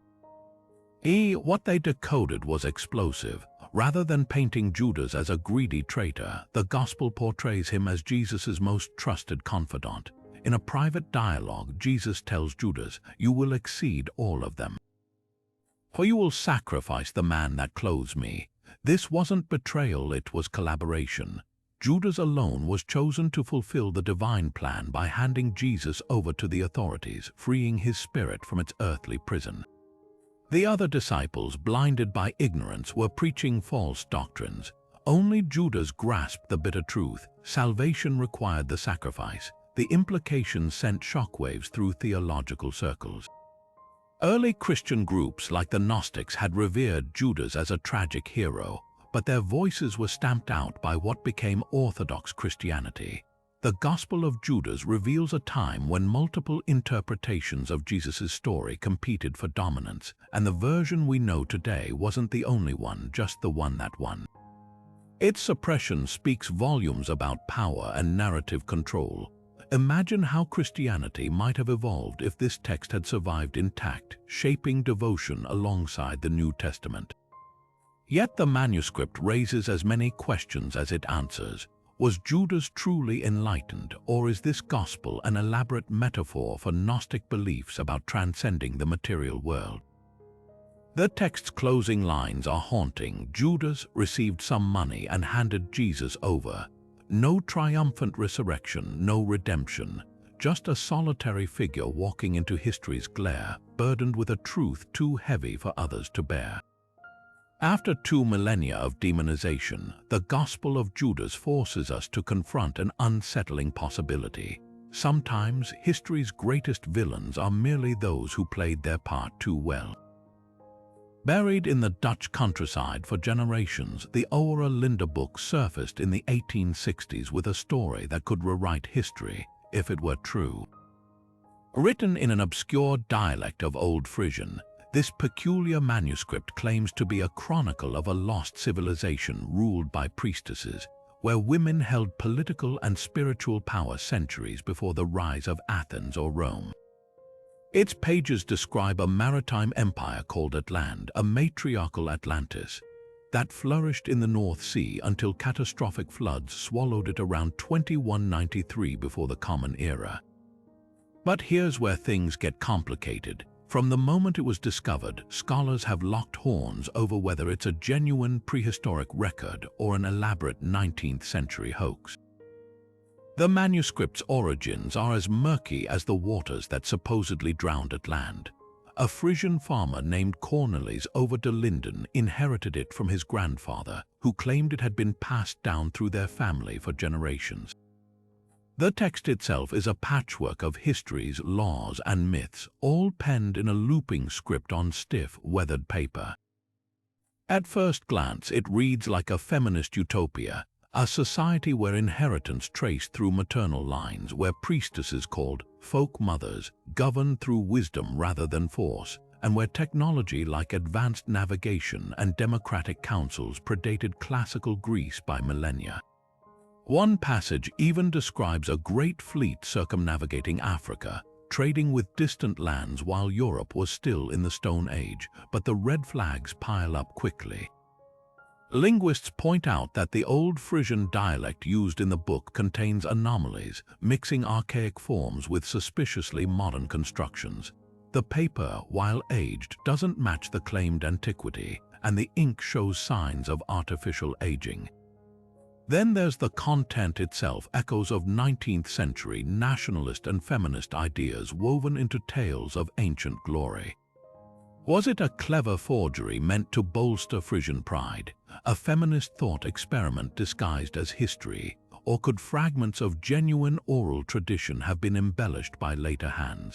What they decoded was explosive. Rather than painting Judas as a greedy traitor, the Gospel portrays him as Jesus' most trusted confidant. In a private dialogue, Jesus tells Judas, "You will exceed all of them. For you will sacrifice the man that clothes me." This wasn't betrayal, it was collaboration. Judas alone was chosen to fulfill the divine plan by handing Jesus over to the authorities, freeing his spirit from its earthly prison. The other disciples, blinded by ignorance, were preaching false doctrines. Only Judas grasped the bitter truth. Salvation required the sacrifice. The implications sent shockwaves through theological circles. Early Christian groups like the Gnostics had revered Judas as a tragic hero, but their voices were stamped out by what became Orthodox Christianity. The Gospel of Judas reveals a time when multiple interpretations of Jesus' story competed for dominance, and the version we know today wasn't the only one, just the one that won. Its suppression speaks volumes about power and narrative control. Imagine how Christianity might have evolved if this text had survived intact, shaping devotion alongside the New Testament. Yet the manuscript raises as many questions as it answers. Was Judas truly enlightened, or is this gospel an elaborate metaphor for Gnostic beliefs about transcending the material world? The text's closing lines are haunting. Judas received some money and handed Jesus over. No triumphant resurrection, no redemption, just a solitary figure walking into history's glare, burdened with a truth too heavy for others to bear. After 2 millennia of demonization, the Gospel of Judas forces us to confront an unsettling possibility. Sometimes history's greatest villains are merely those who played their part too well. Buried in the Dutch countryside for generations, the Oude Linde book surfaced in the 1860s with a story that could rewrite history, if it were true. Written in an obscure dialect of Old Frisian, this peculiar manuscript claims to be a chronicle of a lost civilization ruled by priestesses, where women held political and spiritual power centuries before the rise of Athens or Rome. Its pages describe a maritime empire called Atland, a matriarchal Atlantis, that flourished in the North Sea until catastrophic floods swallowed it around 2193 before the Common Era. But here's where things get complicated. From the moment it was discovered, scholars have locked horns over whether it's a genuine prehistoric record or an elaborate 19th century hoax. The manuscript's origins are as murky as the waters that supposedly drowned Atland. A Frisian farmer named Cornelis over de Linden inherited it from his grandfather, who claimed it had been passed down through their family for generations. The text itself is a patchwork of histories, laws, and myths, all penned in a looping script on stiff, weathered paper. At first glance, it reads like a feminist utopia, a society where inheritance traced through maternal lines, where priestesses called folk mothers governed through wisdom rather than force, and where technology like advanced navigation and democratic councils predated classical Greece by millennia. One passage even describes a great fleet circumnavigating Africa, trading with distant lands while Europe was still in the Stone Age, but the red flags pile up quickly. Linguists point out that the Old Frisian dialect used in the book contains anomalies, mixing archaic forms with suspiciously modern constructions. The paper, while aged, doesn't match the claimed antiquity, and the ink shows signs of artificial aging. Then there's the content itself, echoes of 19th century nationalist and feminist ideas woven into tales of ancient glory. Was it a clever forgery meant to bolster Frisian pride, a feminist thought experiment disguised as history, or could fragments of genuine oral tradition have been embellished by later hands?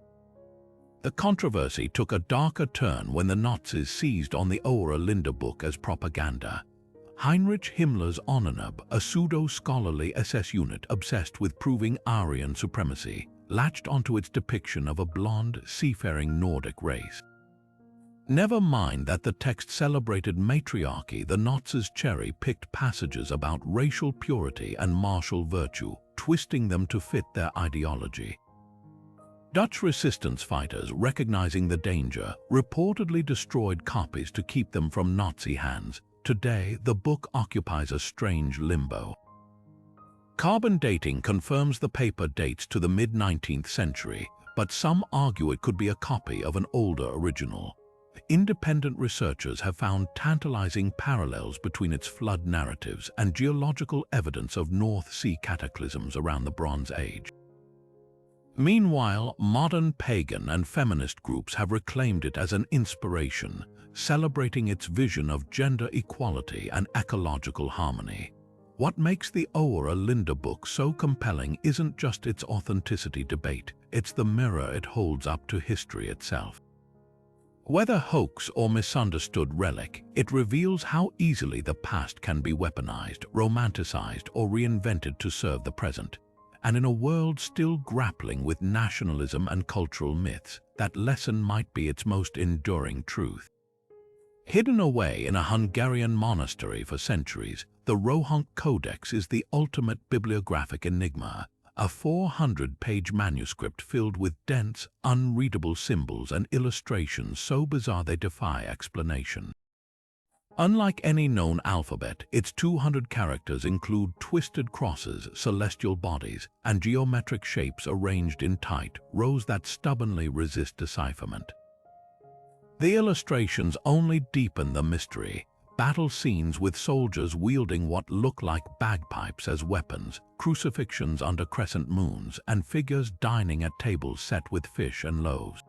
The controversy took a darker turn when the Nazis seized on the Oude Linde book as propaganda. Heinrich Himmler's Onanab, a pseudo-scholarly SS unit obsessed with proving Aryan supremacy, latched onto its depiction of a blonde, seafaring Nordic race. Never mind that the text celebrated matriarchy, the Nazis cherry-picked passages about racial purity and martial virtue, twisting them to fit their ideology. Dutch resistance fighters, recognizing the danger, reportedly destroyed copies to keep them from Nazi hands. Today, the book occupies a strange limbo. Carbon dating confirms the paper dates to the mid-19th century, but some argue it could be a copy of an older original. Independent researchers have found tantalizing parallels between its flood narratives and geological evidence of North Sea cataclysms around the Bronze Age. Meanwhile, modern pagan and feminist groups have reclaimed it as an inspiration, celebrating its vision of gender equality and ecological harmony. What makes the Oude Linde book so compelling isn't just its authenticity debate, it's the mirror it holds up to history itself. Whether hoax or misunderstood relic, it reveals how easily the past can be weaponized, romanticized, or reinvented to serve the present. And in a world still grappling with nationalism and cultural myths, that lesson might be its most enduring truth. Hidden away in a Hungarian monastery for centuries, the Rohonc Codex is the ultimate bibliographic enigma, a 400-page manuscript filled with dense, unreadable symbols and illustrations so bizarre they defy explanation. Unlike any known alphabet, its 200 characters include twisted crosses, celestial bodies, and geometric shapes arranged in tight rows that stubbornly resist decipherment. The illustrations only deepen the mystery. Battle scenes with soldiers wielding what look like bagpipes as weapons, crucifixions under crescent moons, and figures dining at tables set with fish and loaves.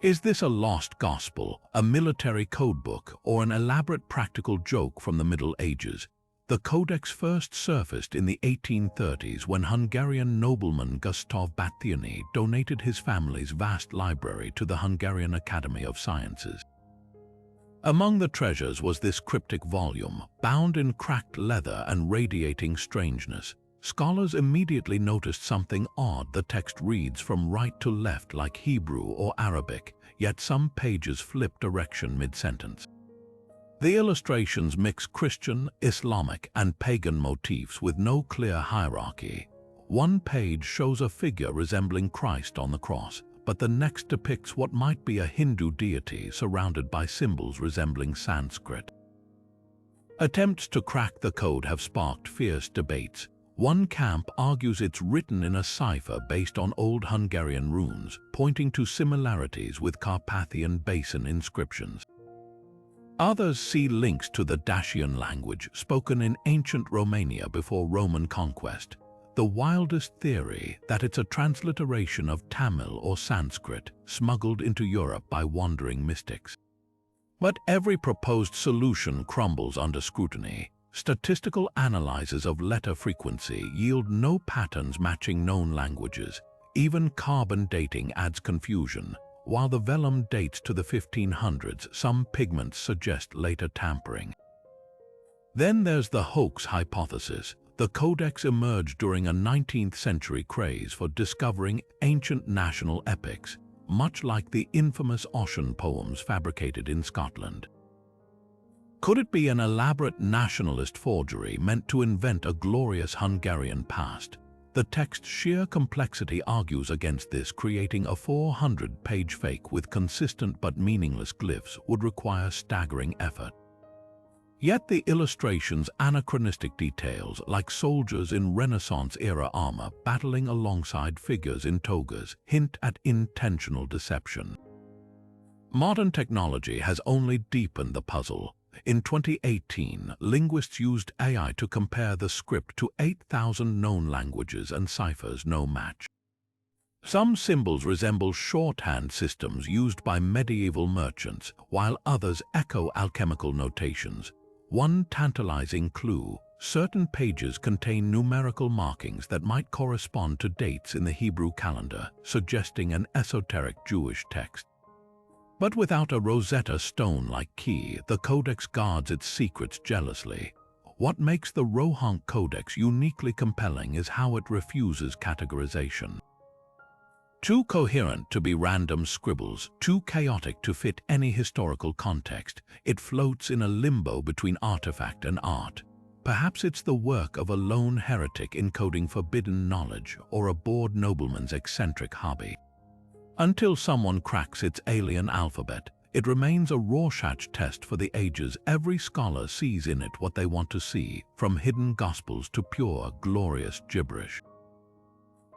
Is this a lost gospel, a military codebook, or an elaborate practical joke from the Middle Ages? The Codex first surfaced in the 1830s when Hungarian nobleman Gustav Batthyány donated his family's vast library to the Hungarian Academy of Sciences. Among the treasures was this cryptic volume, bound in cracked leather and radiating strangeness. Scholars immediately noticed something odd. The text reads from right to left like Hebrew or Arabic, yet some pages flip direction mid-sentence. The illustrations mix Christian, Islamic, and pagan motifs with no clear hierarchy. One page shows a figure resembling Christ on the cross, but the next depicts what might be a Hindu deity surrounded by symbols resembling Sanskrit. Attempts to crack the code have sparked fierce debates. One camp argues it's written in a cipher based on old Hungarian runes, pointing to similarities with Carpathian Basin inscriptions. Others see links to the Dacian language spoken in ancient Romania before Roman conquest. The wildest theory that it's a transliteration of Tamil or Sanskrit smuggled into Europe by wandering mystics. But every proposed solution crumbles under scrutiny. Statistical analyses of letter frequency yield no patterns matching known languages. Even carbon dating adds confusion. While the vellum dates to the 1500s, some pigments suggest later tampering. Then there's the hoax hypothesis. The Codex emerged during a 19th century craze for discovering ancient national epics, much like the infamous Ossian poems fabricated in Scotland. Could it be an elaborate nationalist forgery meant to invent a glorious Hungarian past? The text's sheer complexity argues against this. Creating a 400-page fake with consistent but meaningless glyphs would require staggering effort. Yet the illustrations' anachronistic details, like soldiers in Renaissance-era armor battling alongside figures in togas, hint at intentional deception. Modern technology has only deepened the puzzle. In 2018, linguists used AI to compare the script to 8,000 known languages and ciphers no match. Some symbols resemble shorthand systems used by medieval merchants, while others echo alchemical notations. One tantalizing clue: certain pages contain numerical markings that might correspond to dates in the Hebrew calendar, suggesting an esoteric Jewish text. But without a Rosetta Stone-like key, the Codex guards its secrets jealously. What makes the Rohonc Codex uniquely compelling is how it refuses categorization. Too coherent to be random scribbles, too chaotic to fit any historical context, it floats in a limbo between artifact and art. Perhaps it's the work of a lone heretic encoding forbidden knowledge or a bored nobleman's eccentric hobby. Until someone cracks its alien alphabet, it remains a Rorschach test for the ages. Every scholar sees in it what they want to see, from hidden gospels to pure, glorious gibberish.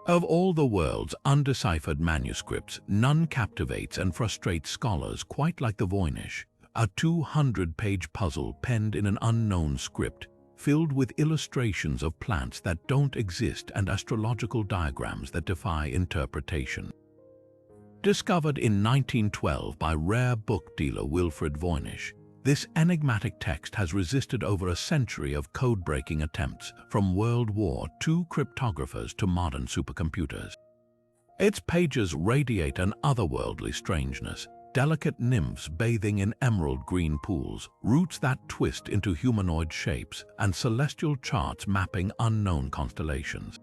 Of all the world's undeciphered manuscripts, none captivates and frustrates scholars quite like the Voynich, a 200-page puzzle penned in an unknown script, filled with illustrations of plants that don't exist and astrological diagrams that defy interpretation. Discovered in 1912 by rare book dealer Wilfrid Voynich, this enigmatic text has resisted over a century of code-breaking attempts, from World War II cryptographers to modern supercomputers. Its pages radiate an otherworldly strangeness: delicate nymphs bathing in emerald green pools, roots that twist into humanoid shapes, and celestial charts mapping unknown constellations.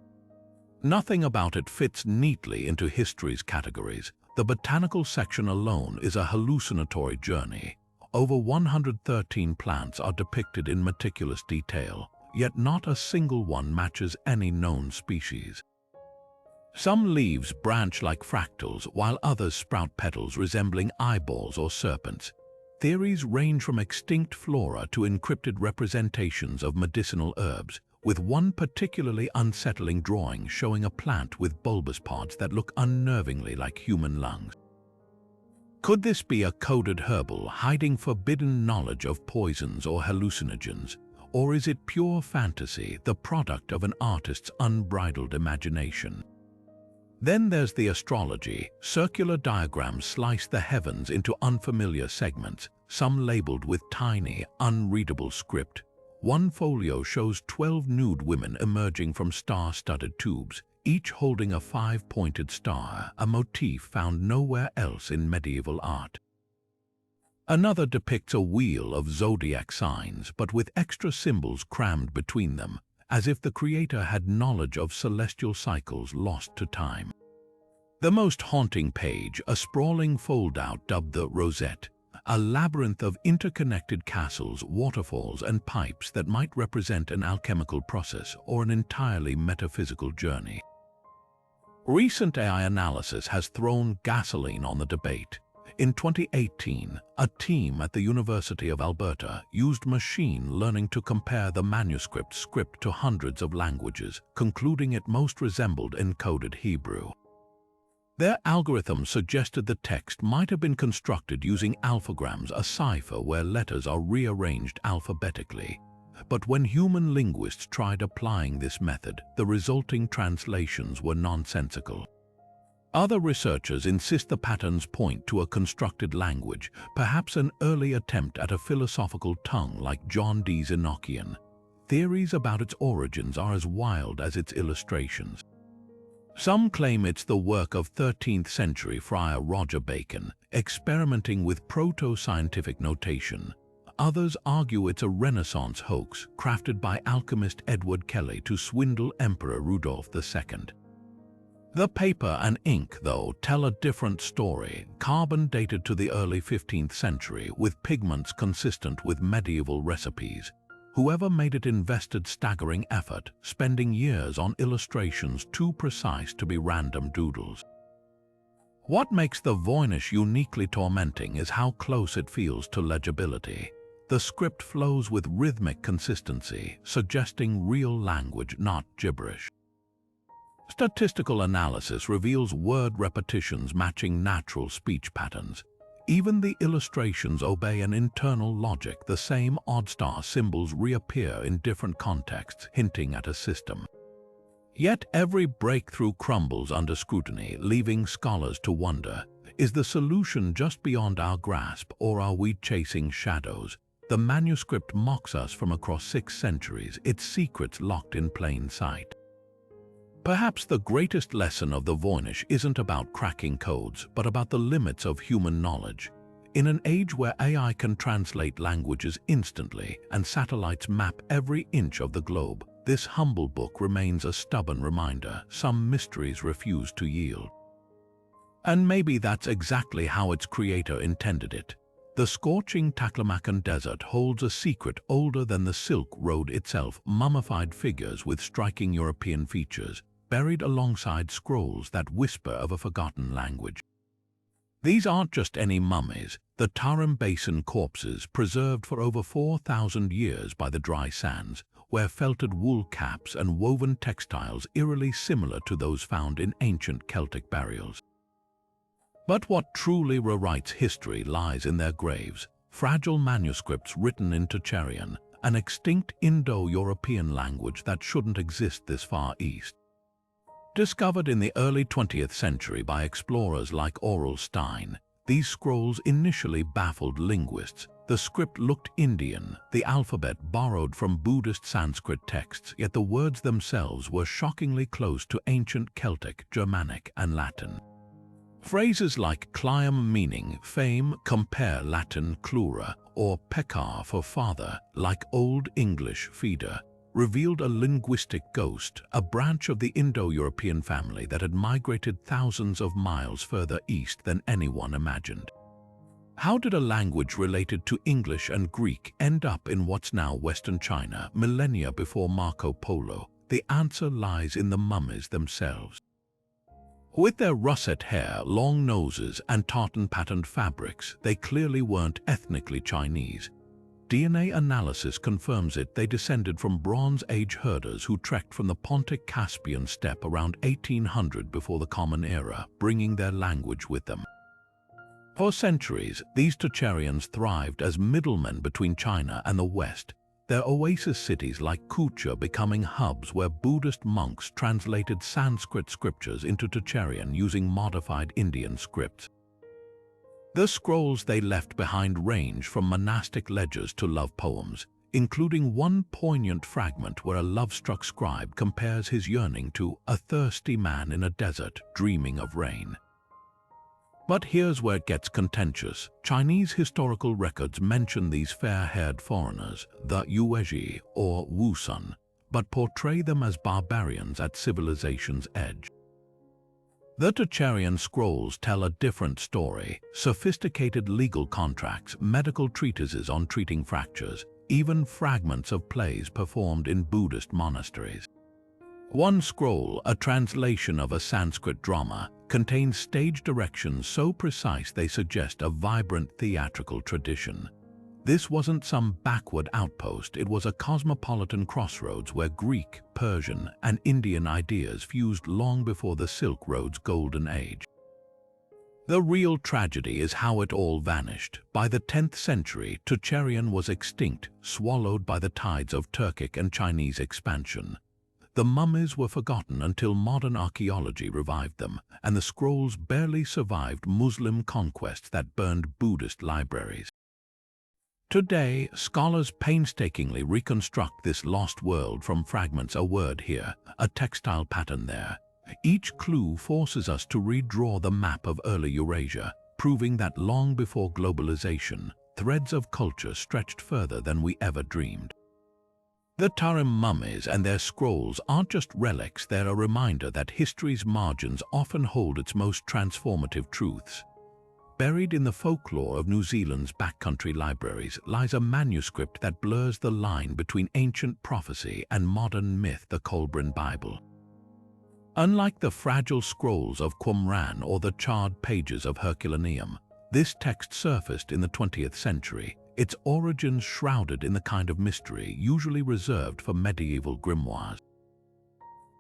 Nothing about it fits neatly into history's categories. The botanical section alone is a hallucinatory journey. Over 113 plants are depicted in meticulous detail, yet not a single one matches any known species. Some leaves branch like fractals, while others sprout petals resembling eyeballs or serpents. Theories range from extinct flora to encrypted representations of medicinal herbs, with one particularly unsettling drawing showing a plant with bulbous pods that look unnervingly like human lungs. Could this be a coded herbal hiding forbidden knowledge of poisons or hallucinogens? Or is it pure fantasy, the product of an artist's unbridled imagination? Then there's the astrology. Circular diagrams slice the heavens into unfamiliar segments, some labeled with tiny, unreadable script. One folio shows 12 nude women emerging from star-studded tubes, each holding a 5-pointed star, a motif found nowhere else in medieval art. Another depicts a wheel of zodiac signs, but with extra symbols crammed between them, as if the creator had knowledge of celestial cycles lost to time. The most haunting page, a sprawling fold-out dubbed the Rosette, a labyrinth of interconnected castles, waterfalls, and pipes that might represent an alchemical process or an entirely metaphysical journey. Recent AI analysis has thrown gasoline on the debate. In 2018, a team at the University of Alberta used machine learning to compare the manuscript script to hundreds of languages, concluding it most resembled encoded Hebrew. Their algorithm suggested the text might have been constructed using alphagrams, a cipher where letters are rearranged alphabetically. But when human linguists tried applying this method, the resulting translations were nonsensical. Other researchers insist the patterns point to a constructed language, perhaps an early attempt at a philosophical tongue like John Dee's Enochian. Theories about its origins are as wild as its illustrations. Some claim it's the work of 13th century friar Roger Bacon, experimenting with proto-scientific notation. Others argue it's a Renaissance hoax crafted by alchemist Edward Kelly to swindle Emperor Rudolph II. The paper and ink, though, tell a different story, carbon dated to the early 15th century with pigments consistent with medieval recipes. Whoever made it invested staggering effort, spending years on illustrations too precise to be random doodles. What makes the Voynich uniquely tormenting is how close it feels to legibility. The script flows with rhythmic consistency, suggesting real language, not gibberish. Statistical analysis reveals word repetitions matching natural speech patterns. Even the illustrations obey an internal logic. The same odd star symbols reappear in different contexts, hinting at a system. Yet every breakthrough crumbles under scrutiny, leaving scholars to wonder, is the solution just beyond our grasp, or are we chasing shadows? The manuscript mocks us from across 6 centuries, its secrets locked in plain sight. Perhaps the greatest lesson of the Voynich isn't about cracking codes, but about the limits of human knowledge. In an age where AI can translate languages instantly and satellites map every inch of the globe, this humble book remains a stubborn reminder: some mysteries refuse to yield. And maybe that's exactly how its creator intended it. The scorching Taklamakan Desert holds a secret older than the Silk Road itself, mummified figures with striking European features, buried alongside scrolls that whisper of a forgotten language. These aren't just any mummies, the Tarim Basin corpses preserved for over 4,000 years by the dry sands, wear felted wool caps and woven textiles eerily similar to those found in ancient Celtic burials. But what truly rewrites history lies in their graves, fragile manuscripts written in Tokharian, an extinct Indo-European language that shouldn't exist this far east. Discovered in the early 20th century by explorers like Aurel Stein, these scrolls initially baffled linguists. The script looked Indian, the alphabet borrowed from Buddhist Sanskrit texts, yet the words themselves were shockingly close to ancient Celtic, Germanic, and Latin. Phrases like cliam meaning fame, compare Latin clura, or peccar for father, like Old English feeder, revealed a linguistic ghost, a branch of the Indo-European family that had migrated thousands of miles further east than anyone imagined. How did a language related to English and Greek end up in what's now Western China, millennia before Marco Polo? The answer lies in the mummies themselves. With their russet hair, long noses, and tartan-patterned fabrics, they clearly weren't ethnically Chinese. DNA analysis confirms it. They descended from Bronze Age herders who trekked from the Pontic-Caspian steppe around 1800 before the Common Era, bringing their language with them. For centuries, these Tokharians thrived as middlemen between China and the West, their oasis cities like Kucha becoming hubs where Buddhist monks translated Sanskrit scriptures into Tokharian using modified Indian scripts. The scrolls they left behind range from monastic ledgers to love poems, including one poignant fragment where a love-struck scribe compares his yearning to a thirsty man in a desert dreaming of rain. But here's where it gets contentious. Chinese historical records mention these fair-haired foreigners, the Yuezhi or Wusun, but portray them as barbarians at civilization's edge. The Tokharian scrolls tell a different story: sophisticated legal contracts, medical treatises on treating fractures, even fragments of plays performed in Buddhist monasteries. One scroll, a translation of a Sanskrit drama, contains stage directions so precise they suggest a vibrant theatrical tradition. This wasn't some backward outpost, it was a cosmopolitan crossroads where Greek, Persian, and Indian ideas fused long before the Silk Road's golden age. The real tragedy is how it all vanished. By the 10th century, Tokharian was extinct, swallowed by the tides of Turkic and Chinese expansion. The mummies were forgotten until modern archaeology revived them, and the scrolls barely survived Muslim conquests that burned Buddhist libraries. Today, scholars painstakingly reconstruct this lost world from fragments, a word here, a textile pattern there. Each clue forces us to redraw the map of early Eurasia, proving that long before globalization, threads of culture stretched further than we ever dreamed. The Tarim mummies and their scrolls aren't just relics, they're a reminder that history's margins often hold its most transformative truths. Buried in the folklore of New Zealand's backcountry libraries lies a manuscript that blurs the line between ancient prophecy and modern myth, the Kolbrin Bible. Unlike the fragile scrolls of Qumran or the charred pages of Herculaneum, this text surfaced in the 20th century, its origins shrouded in the kind of mystery usually reserved for medieval grimoires.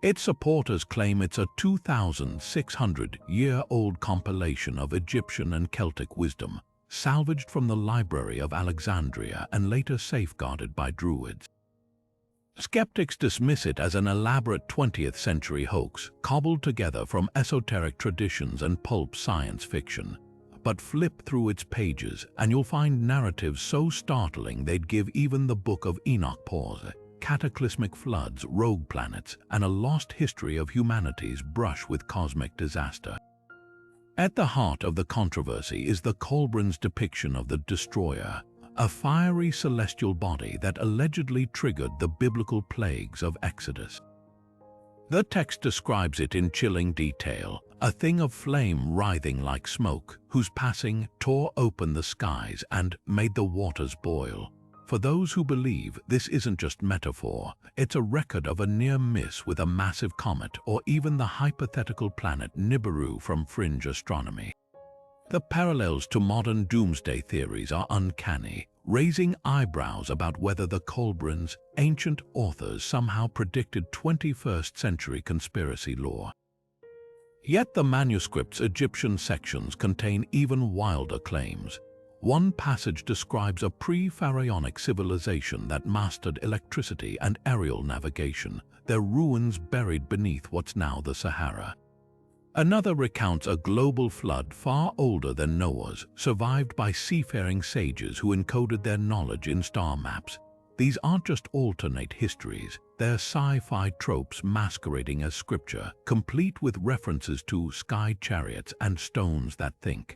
Its supporters claim it's a 2,600-year-old compilation of Egyptian and Celtic wisdom, salvaged from the Library of Alexandria and later safeguarded by Druids. Skeptics dismiss it as an elaborate 20th-century hoax, cobbled together from esoteric traditions and pulp science fiction. But flip through its pages and you'll find narratives so startling they'd give even the Book of Enoch pause. Cataclysmic floods, rogue planets, and a lost history of humanity's brush with cosmic disaster. At the heart of the controversy is the Kolbrin's depiction of the Destroyer, a fiery celestial body that allegedly triggered the biblical plagues of Exodus. The text describes it in chilling detail, a thing of flame writhing like smoke, whose passing tore open the skies and made the waters boil. For those who believe this isn't just metaphor, it's a record of a near miss with a massive comet or even the hypothetical planet Nibiru from fringe astronomy. The parallels to modern doomsday theories are uncanny, raising eyebrows about whether the Kolbrin's ancient authors somehow predicted 21st century conspiracy lore. Yet the manuscript's Egyptian sections contain even wilder claims. One passage describes a pre-pharaonic civilization that mastered electricity and aerial navigation, their ruins buried beneath what's now the Sahara. Another recounts a global flood far older than Noah's, survived by seafaring sages who encoded their knowledge in star maps. These aren't just alternate histories, they're sci-fi tropes masquerading as scripture, complete with references to sky chariots and stones that think.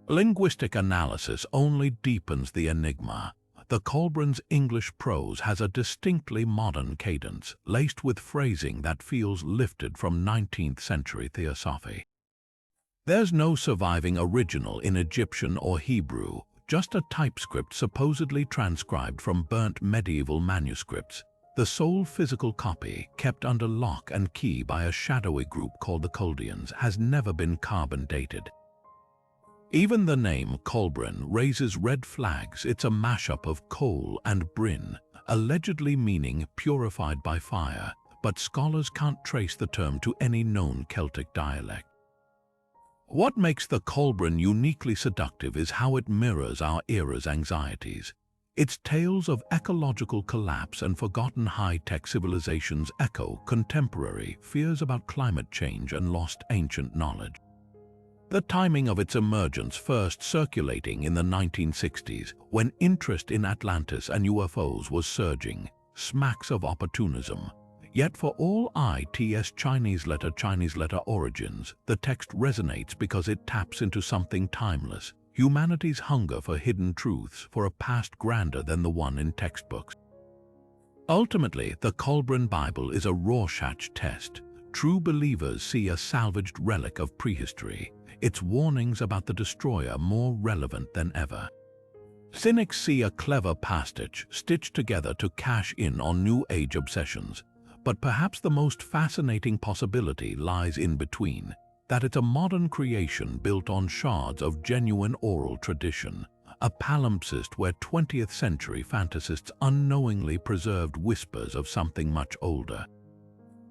Linguistic analysis only deepens the enigma. The Kolbrin's English prose has a distinctly modern cadence, laced with phrasing that feels lifted from 19th century theosophy. There's no surviving original in Egyptian or Hebrew, just a typescript supposedly transcribed from burnt medieval manuscripts. The sole physical copy, kept under lock and key by a shadowy group called the Chaldeans, has never been carbon dated. Even the name Kolbrin raises red flags. It's a mashup of coal and brin, allegedly meaning purified by fire, but scholars can't trace the term to any known Celtic dialect. What makes the Kolbrin uniquely seductive is how it mirrors our era's anxieties. Its tales of ecological collapse and forgotten high-tech civilizations echo contemporary fears about climate change and lost ancient knowledge. The timing of its emergence, first circulating in the 1960s, when interest in Atlantis and UFOs was surging, smacks of opportunism. Yet for all its Chinese letter origins, the text resonates because it taps into something timeless, humanity's hunger for hidden truths, for a past grander than the one in textbooks. Ultimately, the Kolbrin Bible is a Rorschach test. True believers see a salvaged relic of prehistory, its warnings about the destroyer more relevant than ever. Cynics see a clever pastiche stitched together to cash in on New Age obsessions. But perhaps the most fascinating possibility lies in between, that it's a modern creation built on shards of genuine oral tradition, a palimpsest where 20th century fantasists unknowingly preserved whispers of something much older.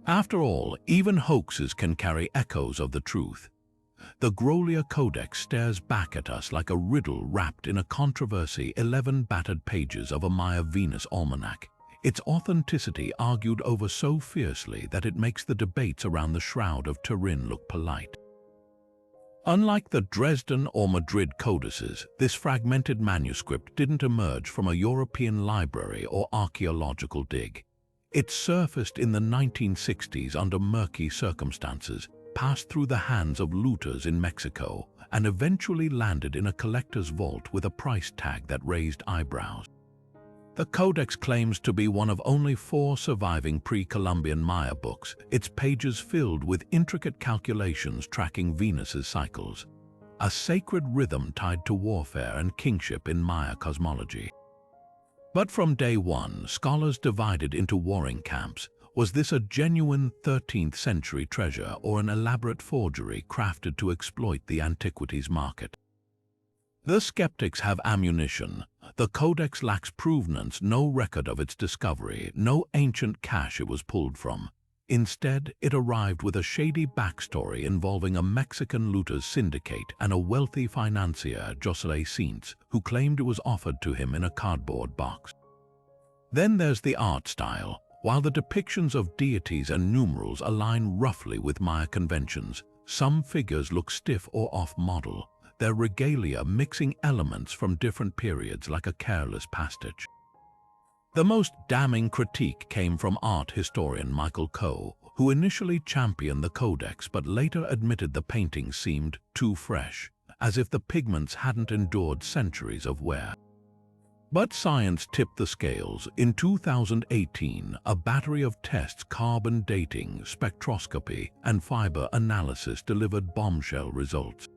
After all, even hoaxes can carry echoes of the truth. The Grolier Codex stares back at us like a riddle wrapped in a controversy, 11 battered pages of a Maya Venus almanac, its authenticity argued over so fiercely that it makes the debates around the Shroud of Turin look polite. Unlike the Dresden or Madrid codices, this fragmented manuscript didn't emerge from a European library or archaeological dig. It surfaced in the 1960s under murky circumstances, passed through the hands of looters in Mexico, and eventually landed in a collector's vault with a price tag that raised eyebrows. The Codex claims to be one of only 4 surviving pre-Columbian Maya books, its pages filled with intricate calculations tracking Venus's cycles, a sacred rhythm tied to warfare and kingship in Maya cosmology. But from day one, scholars divided into warring camps. Was this a genuine 13th century treasure or an elaborate forgery crafted to exploit the antiquities market? The skeptics have ammunition. The Codex lacks provenance, no record of its discovery, no ancient cache it was pulled from. Instead, it arrived with a shady backstory involving a Mexican looters syndicate and a wealthy financier, José Sainz, who claimed it was offered to him in a cardboard box. Then there's the art style. While the depictions of deities and numerals align roughly with Maya conventions, some figures look stiff or off-model, their regalia mixing elements from different periods like a careless pastiche. The most damning critique came from art historian Michael Coe, who initially championed the Codex but later admitted the paintings seemed too fresh, as if the pigments hadn't endured centuries of wear. But science tipped the scales. In 2018, a battery of tests, carbon dating, spectroscopy, and fiber analysis delivered bombshell results.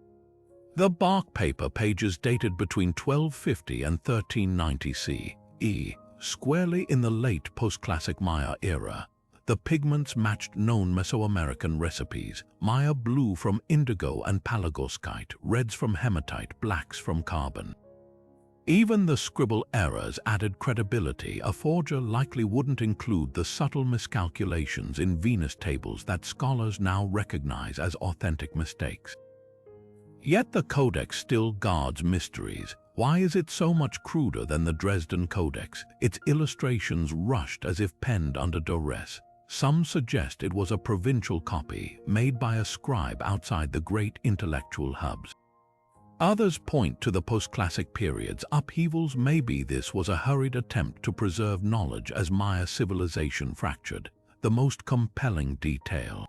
The bark paper pages dated between 1250 and 1390 CE, squarely in the late post-classic Maya era. The pigments matched known Mesoamerican recipes: Maya blue from indigo and palygoscite, reds from hematite, blacks from carbon. Even the scribble errors added credibility. A forger likely wouldn't include the subtle miscalculations in Venus tables that scholars now recognize as authentic mistakes. Yet the Codex still guards mysteries. Why is it so much cruder than the Dresden Codex, its illustrations rushed as if penned under duress? Some suggest it was a provincial copy, made by a scribe outside the great intellectual hubs. Others point to the post-classic period's upheavals. Maybe this was a hurried attempt to preserve knowledge as Maya civilization fractured. The most compelling detail: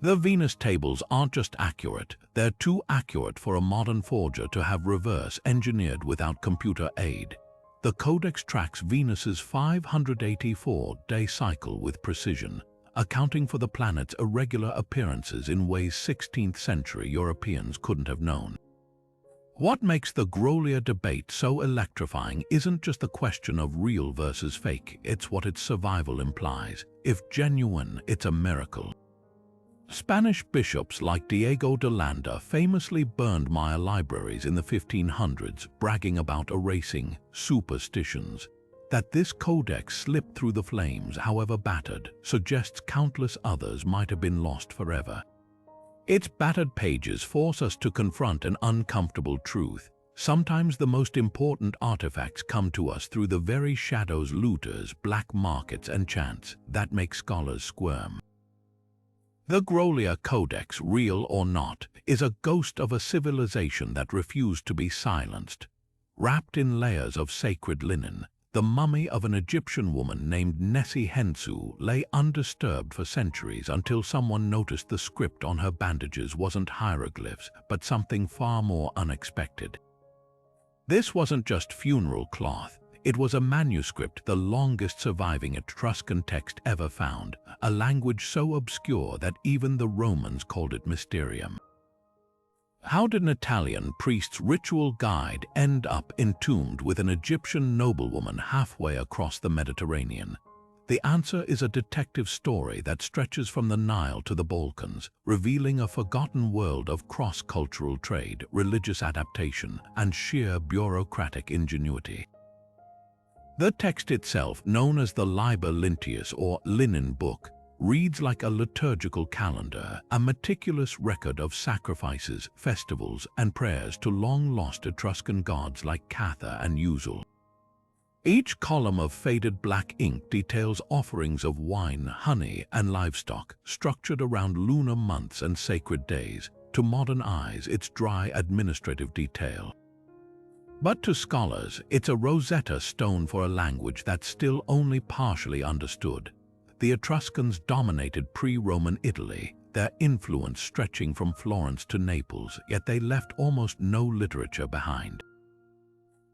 the Venus tables aren't just accurate, they're too accurate for a modern forger to have reverse engineered without computer aid. The Codex tracks Venus's 584-day cycle with precision, accounting for the planet's irregular appearances in ways 16th century Europeans couldn't have known. What makes the Grolier debate so electrifying isn't just the question of real versus fake, it's what its survival implies. If genuine, it's a miracle. Spanish bishops like Diego de Landa famously burned Maya libraries in the 1500s, bragging about erasing superstitions. That this codex slipped through the flames, however battered, suggests countless others might have been lost forever. Its battered pages force us to confront an uncomfortable truth. Sometimes the most important artifacts come to us through the very shadows, looters, black markets, and chance that make scholars squirm. The Grolier Codex, real or not, is a ghost of a civilization that refused to be silenced. Wrapped in layers of sacred linen, the mummy of an Egyptian woman named Nessie Hensu lay undisturbed for centuries until someone noticed the script on her bandages wasn't hieroglyphs, but something far more unexpected. This wasn't just funeral cloth. It was a manuscript, the longest surviving Etruscan text ever found, a language so obscure that even the Romans called it mysterium. How did an Italian priest's ritual guide end up entombed with an Egyptian noblewoman halfway across the Mediterranean? The answer is a detective story that stretches from the Nile to the Balkans, revealing a forgotten world of cross-cultural trade, religious adaptation, and sheer bureaucratic ingenuity. The text itself, known as the Liber Linteus or Linen Book, reads like a liturgical calendar, a meticulous record of sacrifices, festivals, and prayers to long-lost Etruscan gods like Catha and Usul. Each column of faded black ink details offerings of wine, honey, and livestock, structured around lunar months and sacred days. To modern eyes, it's dry administrative detail. But to scholars, it's a Rosetta Stone for a language that's still only partially understood. The Etruscans dominated pre-Roman Italy, their influence stretching from Florence to Naples, yet they left almost no literature behind.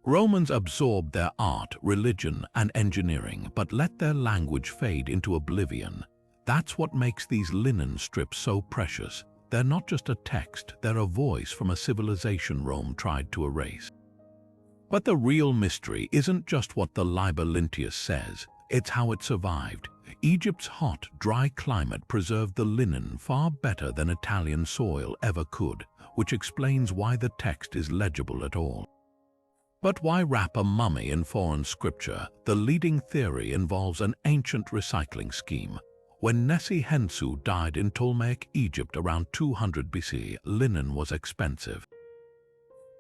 Romans absorbed their art, religion, and engineering, but let their language fade into oblivion. That's what makes these linen strips so precious. They're not just a text, they're a voice from a civilization Rome tried to erase. But the real mystery isn't just what the Liber Linteus says, it's how it survived. Egypt's hot, dry climate preserved the linen far better than Italian soil ever could, which explains why the text is legible at all. But why wrap a mummy in foreign scripture? The leading theory involves an ancient recycling scheme. When Nessie Hensu died in Ptolemaic Egypt around 200 BC, linen was expensive.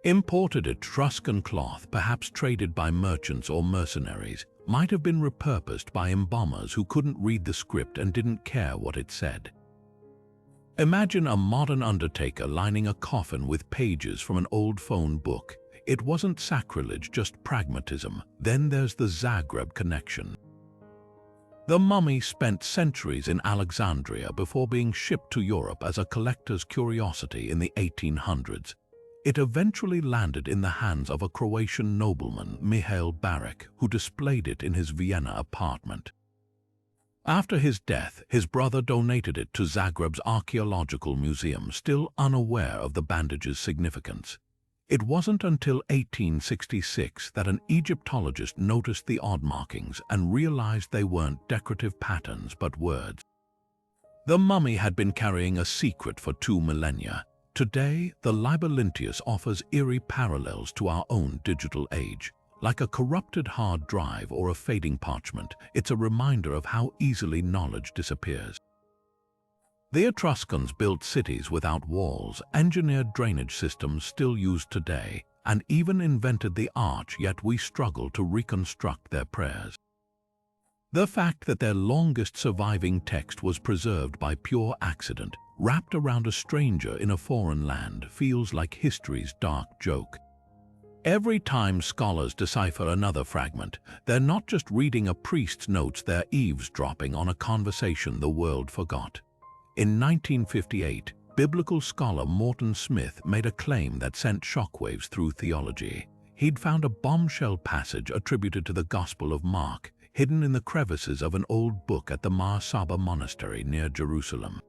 Imported Etruscan cloth, perhaps traded by merchants or mercenaries, might have been repurposed by embalmers who couldn't read the script and didn't care what it said. Imagine a modern undertaker lining a coffin with pages from an old phone book. It wasn't sacrilege, just pragmatism. Then there's the Zagreb connection. The mummy spent centuries in Alexandria before being shipped to Europe as a collector's curiosity in the 1800s. It eventually landed in the hands of a Croatian nobleman, Mihail Baric, who displayed it in his Vienna apartment. After his death, his brother donated it to Zagreb's archaeological museum, still unaware of the bandage's significance. It wasn't until 1866 that an Egyptologist noticed the odd markings and realized they weren't decorative patterns but words. The mummy had been carrying a secret for 2 millennia. Today, the Liber Linteus offers eerie parallels to our own digital age. Like a corrupted hard drive or a fading parchment, it's a reminder of how easily knowledge disappears. The Etruscans built cities without walls, engineered drainage systems still used today, and even invented the arch, yet we struggle to reconstruct their prayers. The fact that their longest surviving text was preserved by pure accident, wrapped around a stranger in a foreign land, feels like history's dark joke. Every time scholars decipher another fragment, they're not just reading a priest's notes, they're eavesdropping on a conversation the world forgot. In 1958, biblical scholar Morton Smith made a claim that sent shockwaves through theology. He'd found a bombshell passage attributed to the Gospel of Mark. hidden in the crevices of an old book at the Mar Saba monastery near Jerusalem.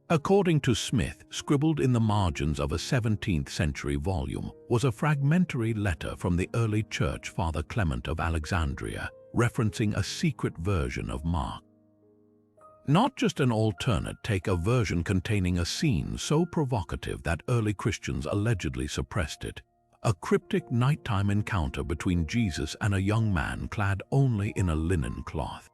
According to Smith, scribbled in the margins of a 17th-century volume was a fragmentary letter from the early church Father Clement of Alexandria, referencing a secret version of Mark. Not just an alternate take, a version containing a scene so provocative that early Christians allegedly suppressed it, a cryptic nighttime encounter between Jesus and a young man clad only in a linen cloth.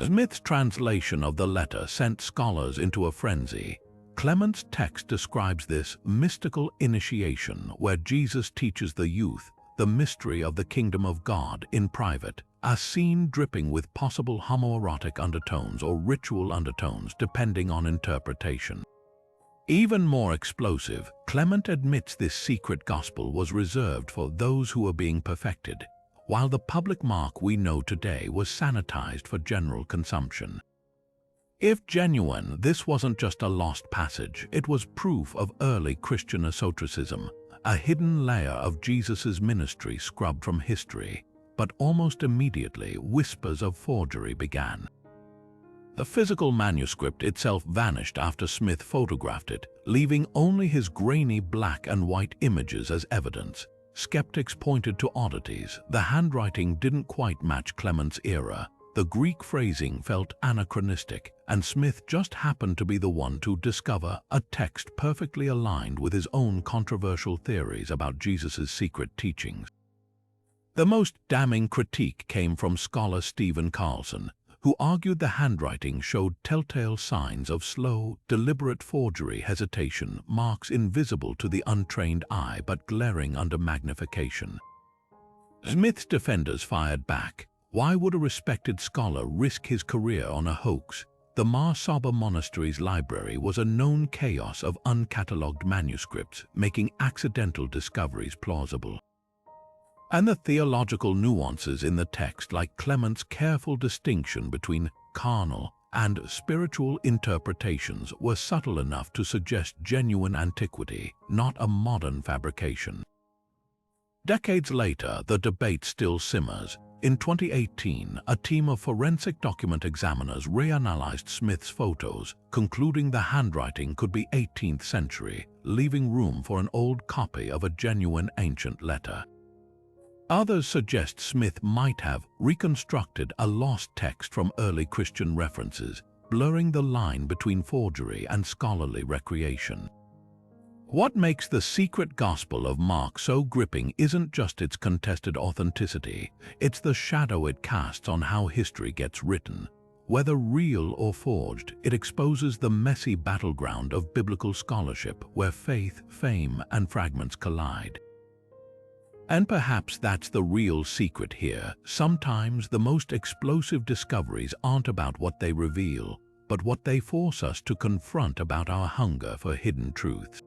Smith's translation of the letter sent scholars into a frenzy. Clement's text describes this mystical initiation where Jesus teaches the youth the mystery of the kingdom of God in private, a scene dripping with possible homoerotic undertones or ritual undertones depending on interpretation. Even more explosive, Clement admits this secret gospel was reserved for those who were being perfected, while the public Mark we know today was sanitized for general consumption. If genuine, this wasn't just a lost passage, it was proof of early Christian esotericism, a hidden layer of Jesus' ministry scrubbed from history. But almost immediately, whispers of forgery began. The physical manuscript itself vanished after Smith photographed it, leaving only his grainy black and white images as evidence. Skeptics pointed to oddities. The handwriting didn't quite match Clement's era. The Greek phrasing felt anachronistic, and Smith just happened to be the one to discover a text perfectly aligned with his own controversial theories about Jesus' secret teachings. The most damning critique came from scholar Stephen Carlson, who argued the handwriting showed telltale signs of slow, deliberate forgery, hesitation, marks invisible to the untrained eye but glaring under magnification. Smith's defenders fired back. Why would a respected scholar risk his career on a hoax? The Mar Saba monastery's library was a known chaos of uncatalogued manuscripts, making accidental discoveries plausible. And the theological nuances in the text, like Clement's careful distinction between carnal and spiritual interpretations, were subtle enough to suggest genuine antiquity, not a modern fabrication. Decades later, the debate still simmers. In 2018, a team of forensic document examiners reanalyzed Smith's photos, concluding the handwriting could be 18th century, leaving room for an old copy of a genuine ancient letter. Others suggest Smith might have reconstructed a lost text from early Christian references, blurring the line between forgery and scholarly recreation. What makes the secret gospel of Mark so gripping isn't just its contested authenticity, it's the shadow it casts on how history gets written. Whether real or forged, it exposes the messy battleground of biblical scholarship where faith, fame, and fragments collide. And perhaps that's the real secret here. Sometimes the most explosive discoveries aren't about what they reveal, but what they force us to confront about our hunger for hidden truths.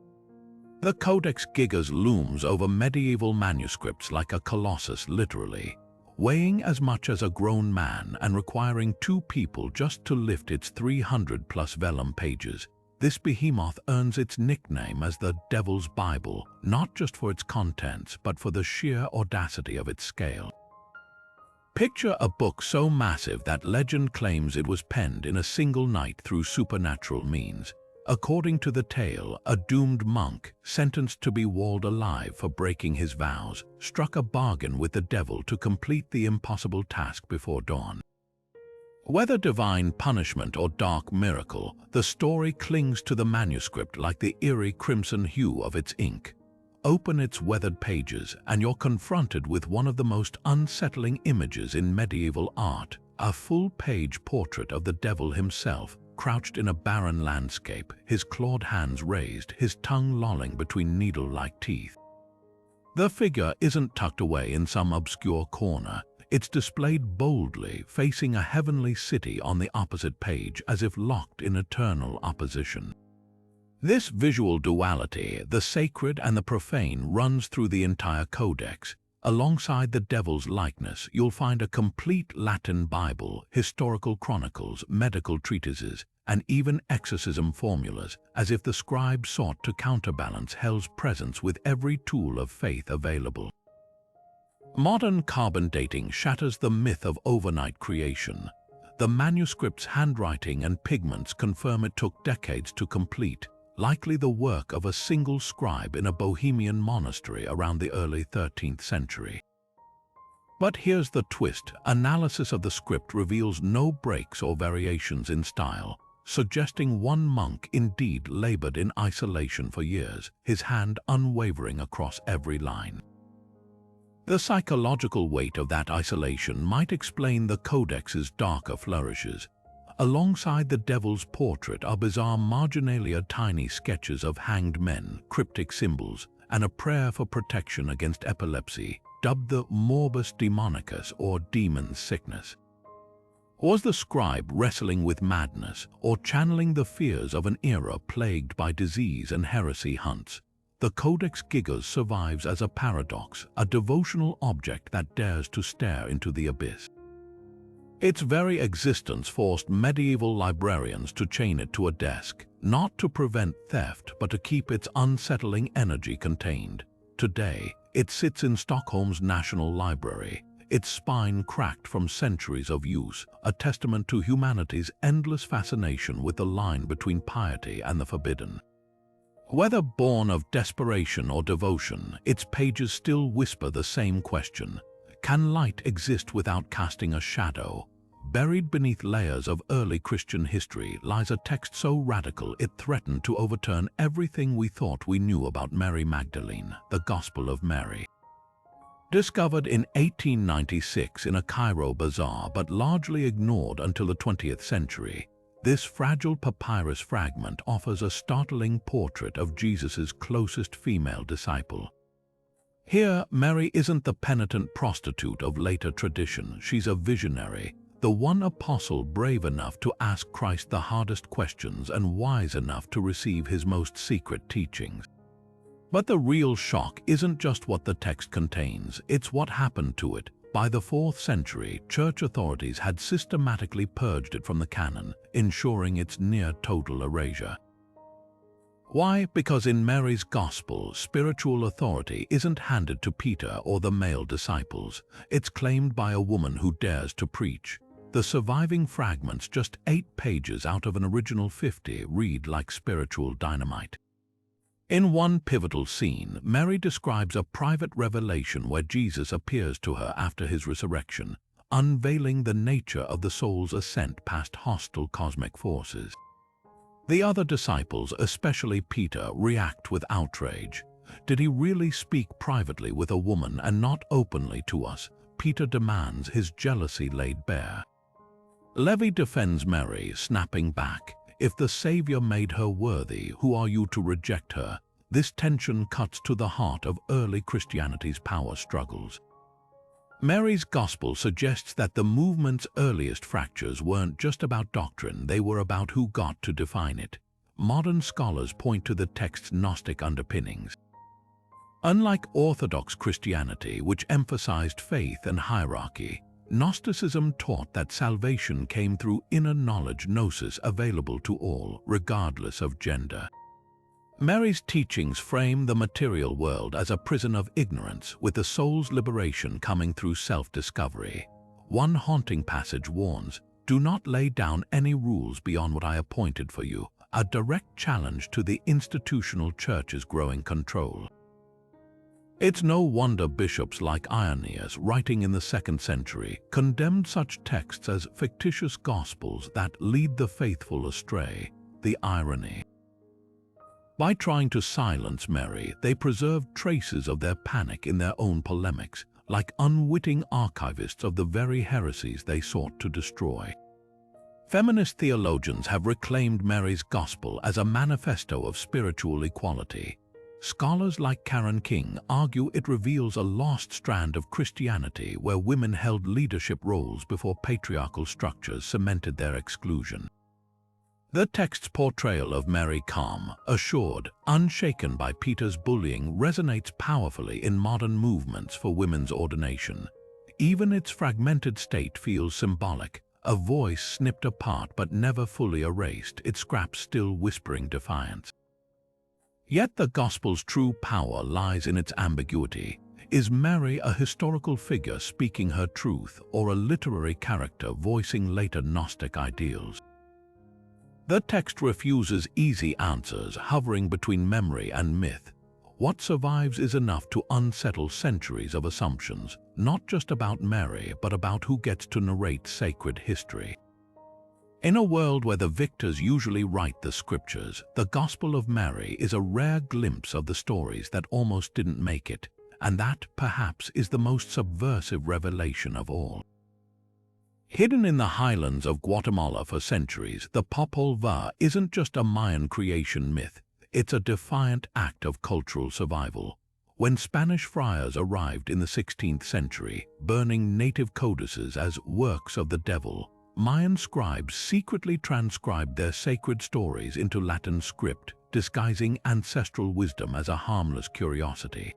The Codex Gigas looms over medieval manuscripts like a colossus, literally, weighing as much as a grown man and requiring two people just to lift its 300-plus vellum pages. This behemoth earns its nickname as the Devil's Bible, not just for its contents, but for the sheer audacity of its scale. Picture a book so massive that legend claims it was penned in a single night through supernatural means. According to the tale, a doomed monk, sentenced to be walled alive for breaking his vows, struck a bargain with the devil to complete the impossible task before dawn. Whether divine punishment or dark miracle, the story clings to the manuscript like the eerie crimson hue of its ink. Open its weathered pages, and you're confronted with one of the most unsettling images in medieval art, a full-page portrait of the devil himself, crouched in a barren landscape, his clawed hands raised, his tongue lolling between needle-like teeth. The figure isn't tucked away in some obscure corner. It's displayed boldly, facing a heavenly city on the opposite page, as if locked in eternal opposition. This visual duality, the sacred and the profane, runs through the entire Codex. Alongside the devil's likeness, you'll find a complete Latin Bible, historical chronicles, medical treatises, and even exorcism formulas, as if the scribe sought to counterbalance hell's presence with every tool of faith available. Modern carbon dating shatters the myth of overnight creation. The manuscript's handwriting and pigments confirm it took decades to complete, likely the work of a single scribe in a Bohemian monastery around the early 13th century. But here's the twist. Analysis of the script reveals no breaks or variations in style, suggesting one monk indeed labored in isolation for years, his hand unwavering across every line. The psychological weight of that isolation might explain the Codex's darker flourishes. Alongside the devil's portrait are bizarre marginalia, tiny sketches of hanged men, cryptic symbols, and a prayer for protection against epilepsy, dubbed the morbus demonicus or demon sickness. Was the scribe wrestling with madness or channeling the fears of an era plagued by disease and heresy hunts? The Codex Gigas survives as a paradox, a devotional object that dares to stare into the abyss. Its very existence forced medieval librarians to chain it to a desk, not to prevent theft but to keep its unsettling energy contained. Today, it sits in Stockholm's National Library, its spine cracked from centuries of use, a testament to humanity's endless fascination with the line between piety and the forbidden. Whether born of desperation or devotion, its pages still whisper the same question: can light exist without casting a shadow? Buried beneath layers of early Christian history lies a text so radical it threatened to overturn everything we thought we knew about Mary Magdalene, the Gospel of Mary. Discovered in 1896 in a Cairo bazaar but largely ignored until the 20th century, this fragile papyrus fragment offers a startling portrait of Jesus' closest female disciple. Here, Mary isn't the penitent prostitute of later tradition. She's a visionary, the one apostle brave enough to ask Christ the hardest questions and wise enough to receive his most secret teachings. But the real shock isn't just what the text contains, it's what happened to it. By the 4th century, church authorities had systematically purged it from the canon, ensuring its near-total erasure. Why? Because in Mary's Gospel, spiritual authority isn't handed to Peter or the male disciples. It's claimed by a woman who dares to preach. The surviving fragments, just 8 pages out of an original 50, read like spiritual dynamite. In one pivotal scene, Mary describes a private revelation where Jesus appears to her after his resurrection, unveiling the nature of the soul's ascent past hostile cosmic forces. The other disciples, especially Peter, react with outrage. Did he really speak privately with a woman and not openly to us? Peter demands, his jealousy laid bare. Levi defends Mary, snapping back, if the Savior made her worthy, who are you to reject her? This tension cuts to the heart of early Christianity's power struggles. Mary's Gospel suggests that the movement's earliest fractures weren't just about doctrine, they were about who got to define it. Modern scholars point to the text's Gnostic underpinnings. Unlike Orthodox Christianity, which emphasized faith and hierarchy, Gnosticism taught that salvation came through inner knowledge, gnosis, available to all, regardless of gender. Mary's teachings frame the material world as a prison of ignorance, with the soul's liberation coming through self-discovery. One haunting passage warns, "Do not lay down any rules beyond what I appointed for you," a direct challenge to the institutional church's growing control. It's no wonder bishops like Irenaeus, writing in the 2nd century, condemned such texts as fictitious gospels that lead the faithful astray. The irony. By trying to silence Mary, they preserved traces of their panic in their own polemics, like unwitting archivists of the very heresies they sought to destroy. Feminist theologians have reclaimed Mary's Gospel as a manifesto of spiritual equality. Scholars like Karen King argue it reveals a lost strand of Christianity where women held leadership roles before patriarchal structures cemented their exclusion. The text's portrayal of Mary, calm, assured, unshaken by Peter's bullying, resonates powerfully in modern movements for women's ordination. Even its fragmented state feels symbolic, a voice snipped apart but never fully erased, its scraps still whispering defiance. Yet the Gospel's true power lies in its ambiguity. Is Mary a historical figure speaking her truth or a literary character voicing later Gnostic ideals? The text refuses easy answers, hovering between memory and myth. What survives is enough to unsettle centuries of assumptions, not just about Mary, but about who gets to narrate sacred history. In a world where the victors usually write the scriptures, the Gospel of Mary is a rare glimpse of the stories that almost didn't make it, and that, perhaps, is the most subversive revelation of all. Hidden in the highlands of Guatemala for centuries, the Popol Vuh isn't just a Mayan creation myth, it's a defiant act of cultural survival. When Spanish friars arrived in the 16th century, burning native codices as works of the devil, Mayan scribes secretly transcribed their sacred stories into Latin script, disguising ancestral wisdom as a harmless curiosity.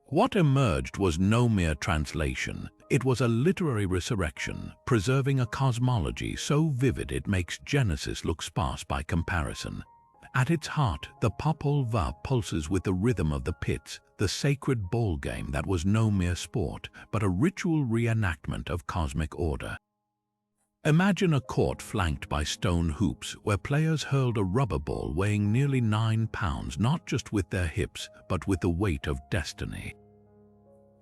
What emerged was no mere translation. It was a literary resurrection, preserving a cosmology so vivid it makes Genesis look sparse by comparison. At its heart, the Popol Vuh pulses with the rhythm of the pits, the sacred ball game that was no mere sport, but a ritual reenactment of cosmic order. Imagine a court flanked by stone hoops where players hurled a rubber ball weighing nearly 9 pounds, not just with their hips, but with the weight of destiny.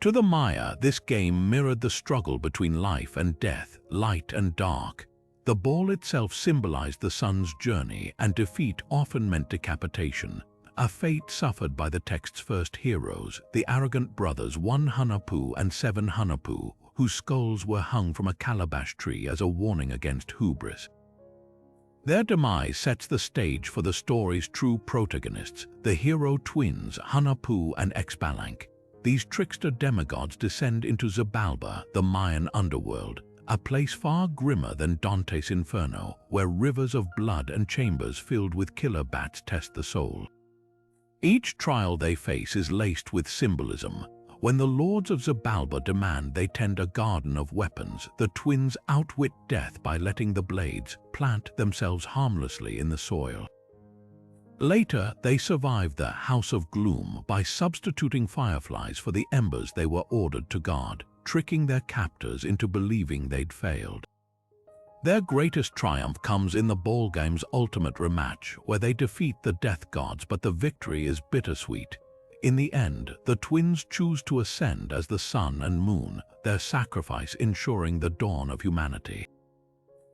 To the Maya, this game mirrored the struggle between life and death, light and dark. The ball itself symbolized the sun's journey, and defeat often meant decapitation, a fate suffered by the text's first heroes, the arrogant brothers 1 Hunahpu and 7 Hunahpu, whose skulls were hung from a calabash tree as a warning against hubris. Their demise sets the stage for the story's true protagonists, the hero twins Hunahpu and Xbalanque. These trickster demigods descend into Xibalba, the Mayan underworld, a place far grimmer than Dante's Inferno, where rivers of blood and chambers filled with killer bats test the soul. Each trial they face is laced with symbolism. When the lords of Xibalba demand they tend a garden of weapons, the twins outwit death by letting the blades plant themselves harmlessly in the soil. Later, they survive the House of Gloom by substituting fireflies for the embers they were ordered to guard, tricking their captors into believing they'd failed. Their greatest triumph comes in the ball game's ultimate rematch, where they defeat the death gods, but the victory is bittersweet. In the end, the twins choose to ascend as the sun and moon, their sacrifice ensuring the dawn of humanity.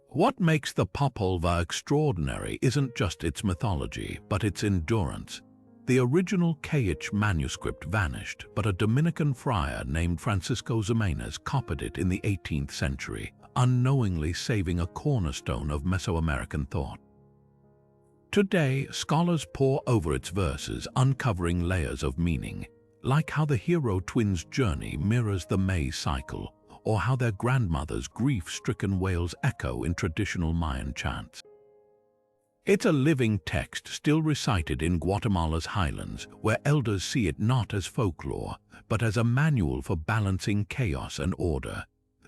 What makes the Popol Vuh extraordinary isn't just its mythology, but its endurance. The original KH manuscript vanished, but a Dominican friar named Francisco Ximenes copied it in the 18th century, unknowingly saving a cornerstone of Mesoamerican thought. Today, scholars pore over its verses, uncovering layers of meaning, like how the hero twins' journey mirrors the May cycle, or how their grandmother's grief-stricken wails echo in traditional Mayan chants. It's a living text still recited in Guatemala's highlands, where elders see it not as folklore, but as a manual for balancing chaos and order.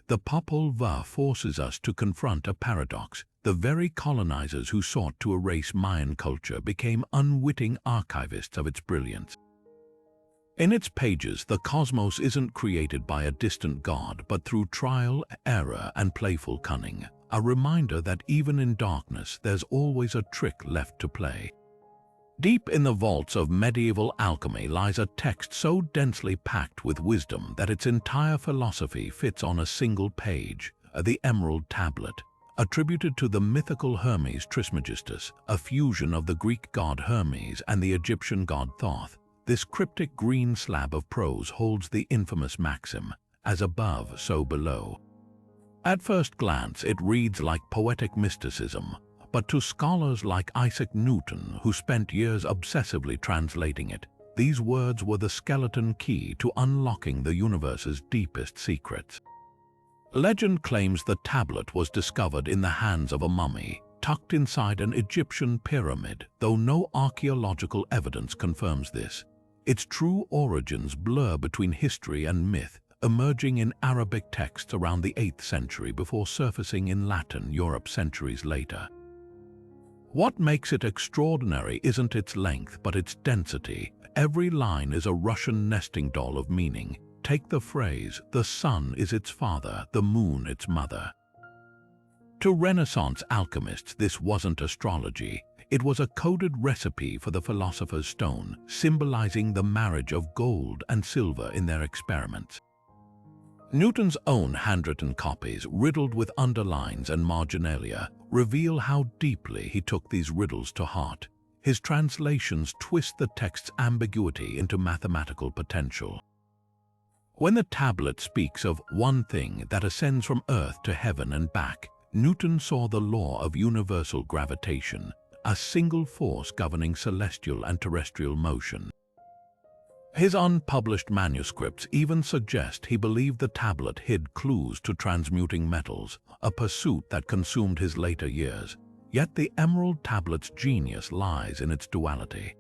The Popol Vuh forces us to confront a paradox. The very colonizers who sought to erase Mayan culture became unwitting archivists of its brilliance. In its pages, the cosmos isn't created by a distant god, but through trial, error, and playful cunning, a reminder that even in darkness, there's always a trick left to play. Deep in the vaults of medieval alchemy lies a text so densely packed with wisdom that its entire philosophy fits on a single page, the Emerald Tablet. Attributed to the mythical Hermes Trismegistus, a fusion of the Greek god Hermes and the Egyptian god Thoth, this cryptic green slab of prose holds the infamous maxim, "As above, so below." At first glance, it reads like poetic mysticism, but to scholars like Isaac Newton, who spent years obsessively translating it, these words were the skeleton key to unlocking the universe's deepest secrets. Legend claims the tablet was discovered in the hands of a mummy, tucked inside an Egyptian pyramid, though no archaeological evidence confirms this. Its true origins blur between history and myth, emerging in Arabic texts around the 8th century before surfacing in Latin Europe centuries later. What makes it extraordinary isn't its length, but its density. Every line is a Russian nesting doll of meaning. Take the phrase, the sun is its father, the moon its mother. To Renaissance alchemists, this wasn't astrology. It was a coded recipe for the philosopher's stone, symbolizing the marriage of gold and silver in their experiments. Newton's own handwritten copies, riddled with underlines and marginalia, reveal how deeply he took these riddles to heart. His translations twist the text's ambiguity into mathematical potential. When the tablet speaks of one thing that ascends from earth to heaven and back, Newton saw the law of universal gravitation, a single force governing celestial and terrestrial motion. His unpublished manuscripts even suggest he believed the tablet hid clues to transmuting metals, a pursuit that consumed his later years. Yet the emerald tablet's genius lies in its duality.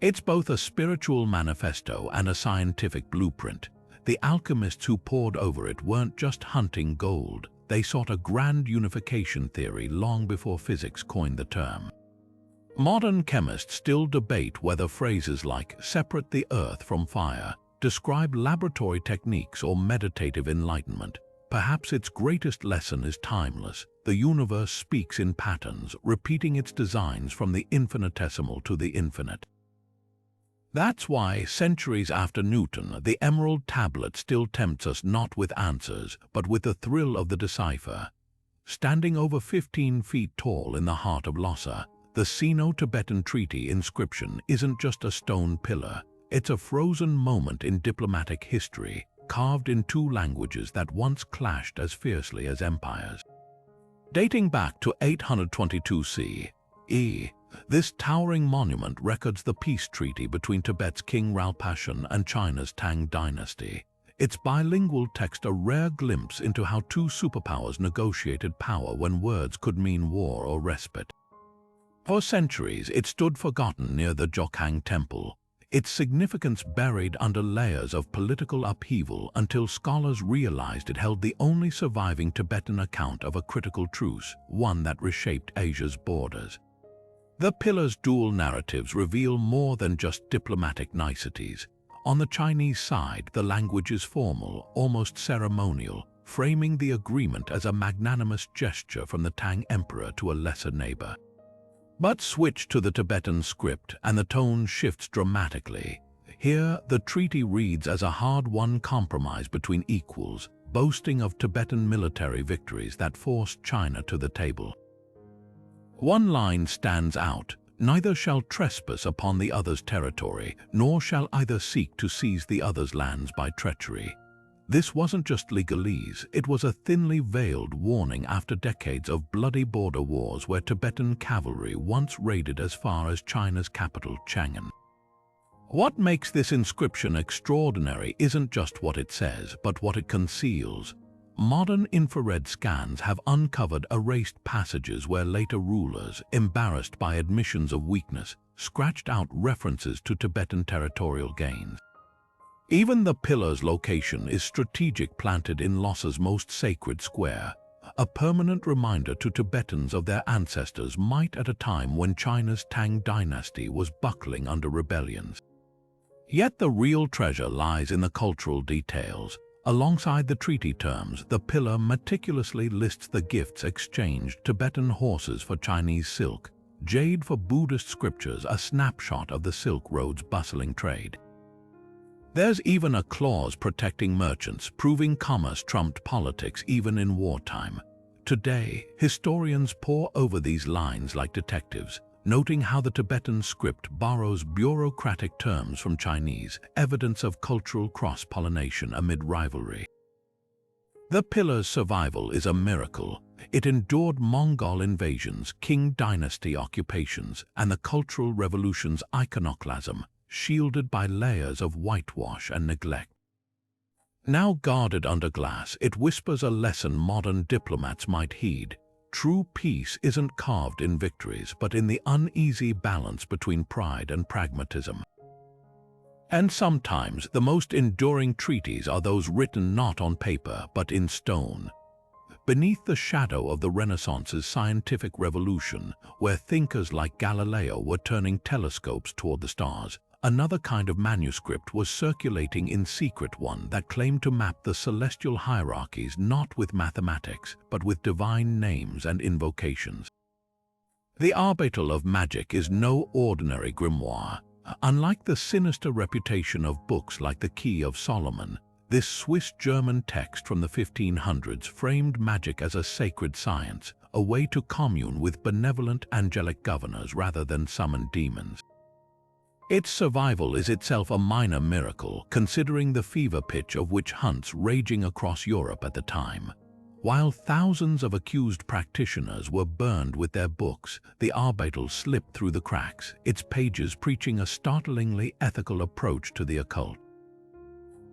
It's both a spiritual manifesto and a scientific blueprint. The alchemists who pored over it weren't just hunting gold. They sought a grand unification theory long before physics coined the term. Modern chemists still debate whether phrases like "separate the earth from fire" describe laboratory techniques or meditative enlightenment. Perhaps its greatest lesson is timeless. The universe speaks in patterns, repeating its designs from the infinitesimal to the infinite. That's why, centuries after Newton, the emerald tablet still tempts us not with answers, but with the thrill of the decipher. Standing over 15 feet tall in the heart of Lhasa, the Sino-Tibetan treaty inscription isn't just a stone pillar. It's a frozen moment in diplomatic history, carved in two languages that once clashed as fiercely as empires. Dating back to 822 CE, this towering monument records the peace treaty between Tibet's King Rinpoche and China's Tang dynasty. Its bilingual text a rare glimpse into how two superpowers negotiated power when words could mean war or respite. For centuries, it stood forgotten near the Jokhang temple, its significance buried under layers of political upheaval until scholars realized it held the only surviving Tibetan account of a critical truce, one that reshaped Asia's borders. The pillar's dual narratives reveal more than just diplomatic niceties. On the Chinese side, the language is formal, almost ceremonial, framing the agreement as a magnanimous gesture from the Tang emperor to a lesser neighbor. But switch to the Tibetan script and the tone shifts dramatically. Here, the treaty reads as a hard-won compromise between equals, boasting of Tibetan military victories that forced China to the table. One line stands out: "Neither shall trespass upon the other's territory, nor shall either seek to seize the other's lands by treachery." This wasn't just legalese, it was a thinly veiled warning after decades of bloody border wars where Tibetan cavalry once raided as far as China's capital, Chang'an. What makes this inscription extraordinary isn't just what it says, but what it conceals. Modern infrared scans have uncovered erased passages where later rulers, embarrassed by admissions of weakness, scratched out references to Tibetan territorial gains. Even the pillar's location is strategic, planted in Lhasa's most sacred square, a permanent reminder to Tibetans of their ancestors' might at a time when China's Tang dynasty was buckling under rebellions. Yet the real treasure lies in the cultural details. Alongside the treaty terms, the pillar meticulously lists the gifts exchanged: Tibetan horses for Chinese silk, jade for Buddhist scriptures, a snapshot of the Silk Road's bustling trade. There's even a clause protecting merchants, proving commerce trumped politics even in wartime. Today, historians pore over these lines like detectives, noting how the Tibetan script borrows bureaucratic terms from Chinese, evidence of cultural cross-pollination amid rivalry. The pillar's survival is a miracle. It endured Mongol invasions, Qing dynasty occupations, and the Cultural Revolution's iconoclasm, shielded by layers of whitewash and neglect. Now guarded under glass, it whispers a lesson modern diplomats might heed. True peace isn't carved in victories, but in the uneasy balance between pride and pragmatism. And sometimes the most enduring treaties are those written not on paper, but in stone. Beneath the shadow of the Renaissance's scientific revolution, where thinkers like Galileo were turning telescopes toward the stars, another kind of manuscript was circulating in secret, one that claimed to map the celestial hierarchies not with mathematics, but with divine names and invocations. The Arbatel of Magic is no ordinary grimoire. Unlike the sinister reputation of books like the Key of Solomon, this Swiss-German text from the 1500s framed magic as a sacred science, a way to commune with benevolent angelic governors rather than summon demons. Its survival is itself a minor miracle, considering the fever pitch of witch hunts raging across Europe at the time. While thousands of accused practitioners were burned with their books, the Arbatel slipped through the cracks, its pages preaching a startlingly ethical approach to the occult.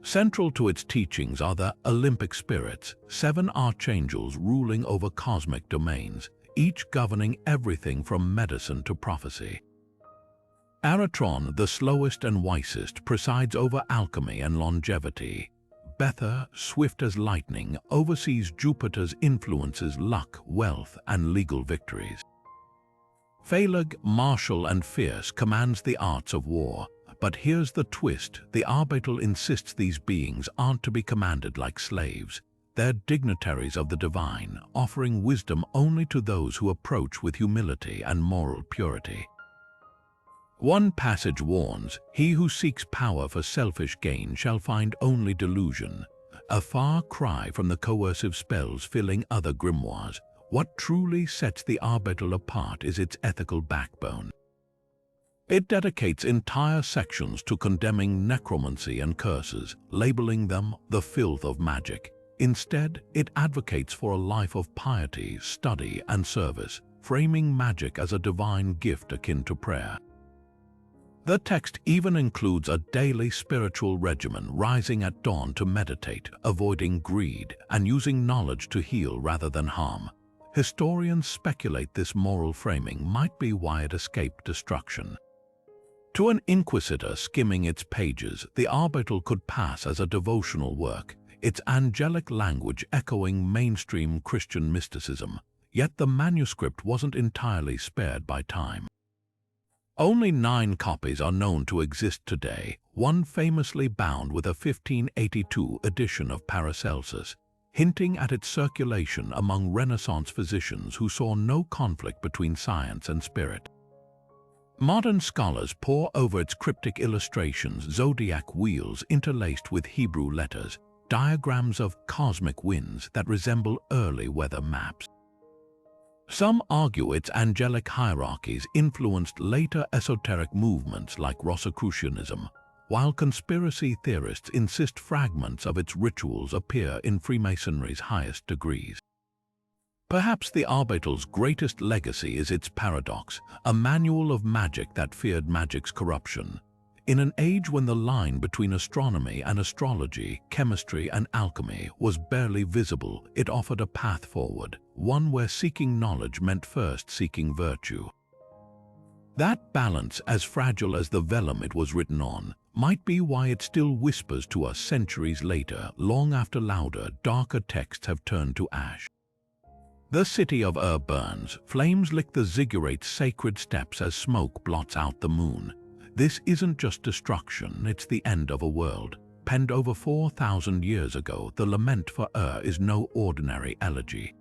Central to its teachings are the Olympic spirits, 7 archangels ruling over cosmic domains, each governing everything from medicine to prophecy. Aratron, the slowest and wisest, presides over alchemy and longevity. Bether, swift as lightning, oversees Jupiter's influences, luck, wealth, and legal victories. Phaleg, martial and fierce, commands the arts of war. But here's the twist: the Arbatel insists these beings aren't to be commanded like slaves. They're dignitaries of the divine, offering wisdom only to those who approach with humility and moral purity. One passage warns, "He who seeks power for selfish gain shall find only delusion," a far cry from the coercive spells filling other grimoires. What truly sets the Arbatel apart is its ethical backbone. It dedicates entire sections to condemning necromancy and curses, labeling them the filth of magic. Instead, it advocates for a life of piety, study, and service, framing magic as a divine gift akin to prayer. The text even includes a daily spiritual regimen, rising at dawn to meditate, avoiding greed, and using knowledge to heal rather than harm. Historians speculate this moral framing might be why it escaped destruction. To an inquisitor skimming its pages, the Arbatel could pass as a devotional work, its angelic language echoing mainstream Christian mysticism. Yet the manuscript wasn't entirely spared by time. Only 9 copies are known to exist today, one famously bound with a 1582 edition of Paracelsus, hinting at its circulation among Renaissance physicians who saw no conflict between science and spirit. Modern scholars pore over its cryptic illustrations, zodiac wheels interlaced with Hebrew letters, diagrams of cosmic winds that resemble early weather maps. Some argue its angelic hierarchies influenced later esoteric movements like Rosicrucianism, while conspiracy theorists insist fragments of its rituals appear in Freemasonry's highest degrees. Perhaps the Arbatel's greatest legacy is its paradox, a manual of magic that feared magic's corruption. In an age when the line between astronomy and astrology, chemistry and alchemy was barely visible, it offered a path forward, one where seeking knowledge meant first seeking virtue. That balance, as fragile as the vellum it was written on, might be why it still whispers to us centuries later, long after louder, darker texts have turned to ash. The city of burns, flames lick the ziggurate's sacred steps as smoke blots out the moon. This isn't just destruction, it's the end of a world. Penned over 4,000 years ago, the lament for is no ordinary elegy.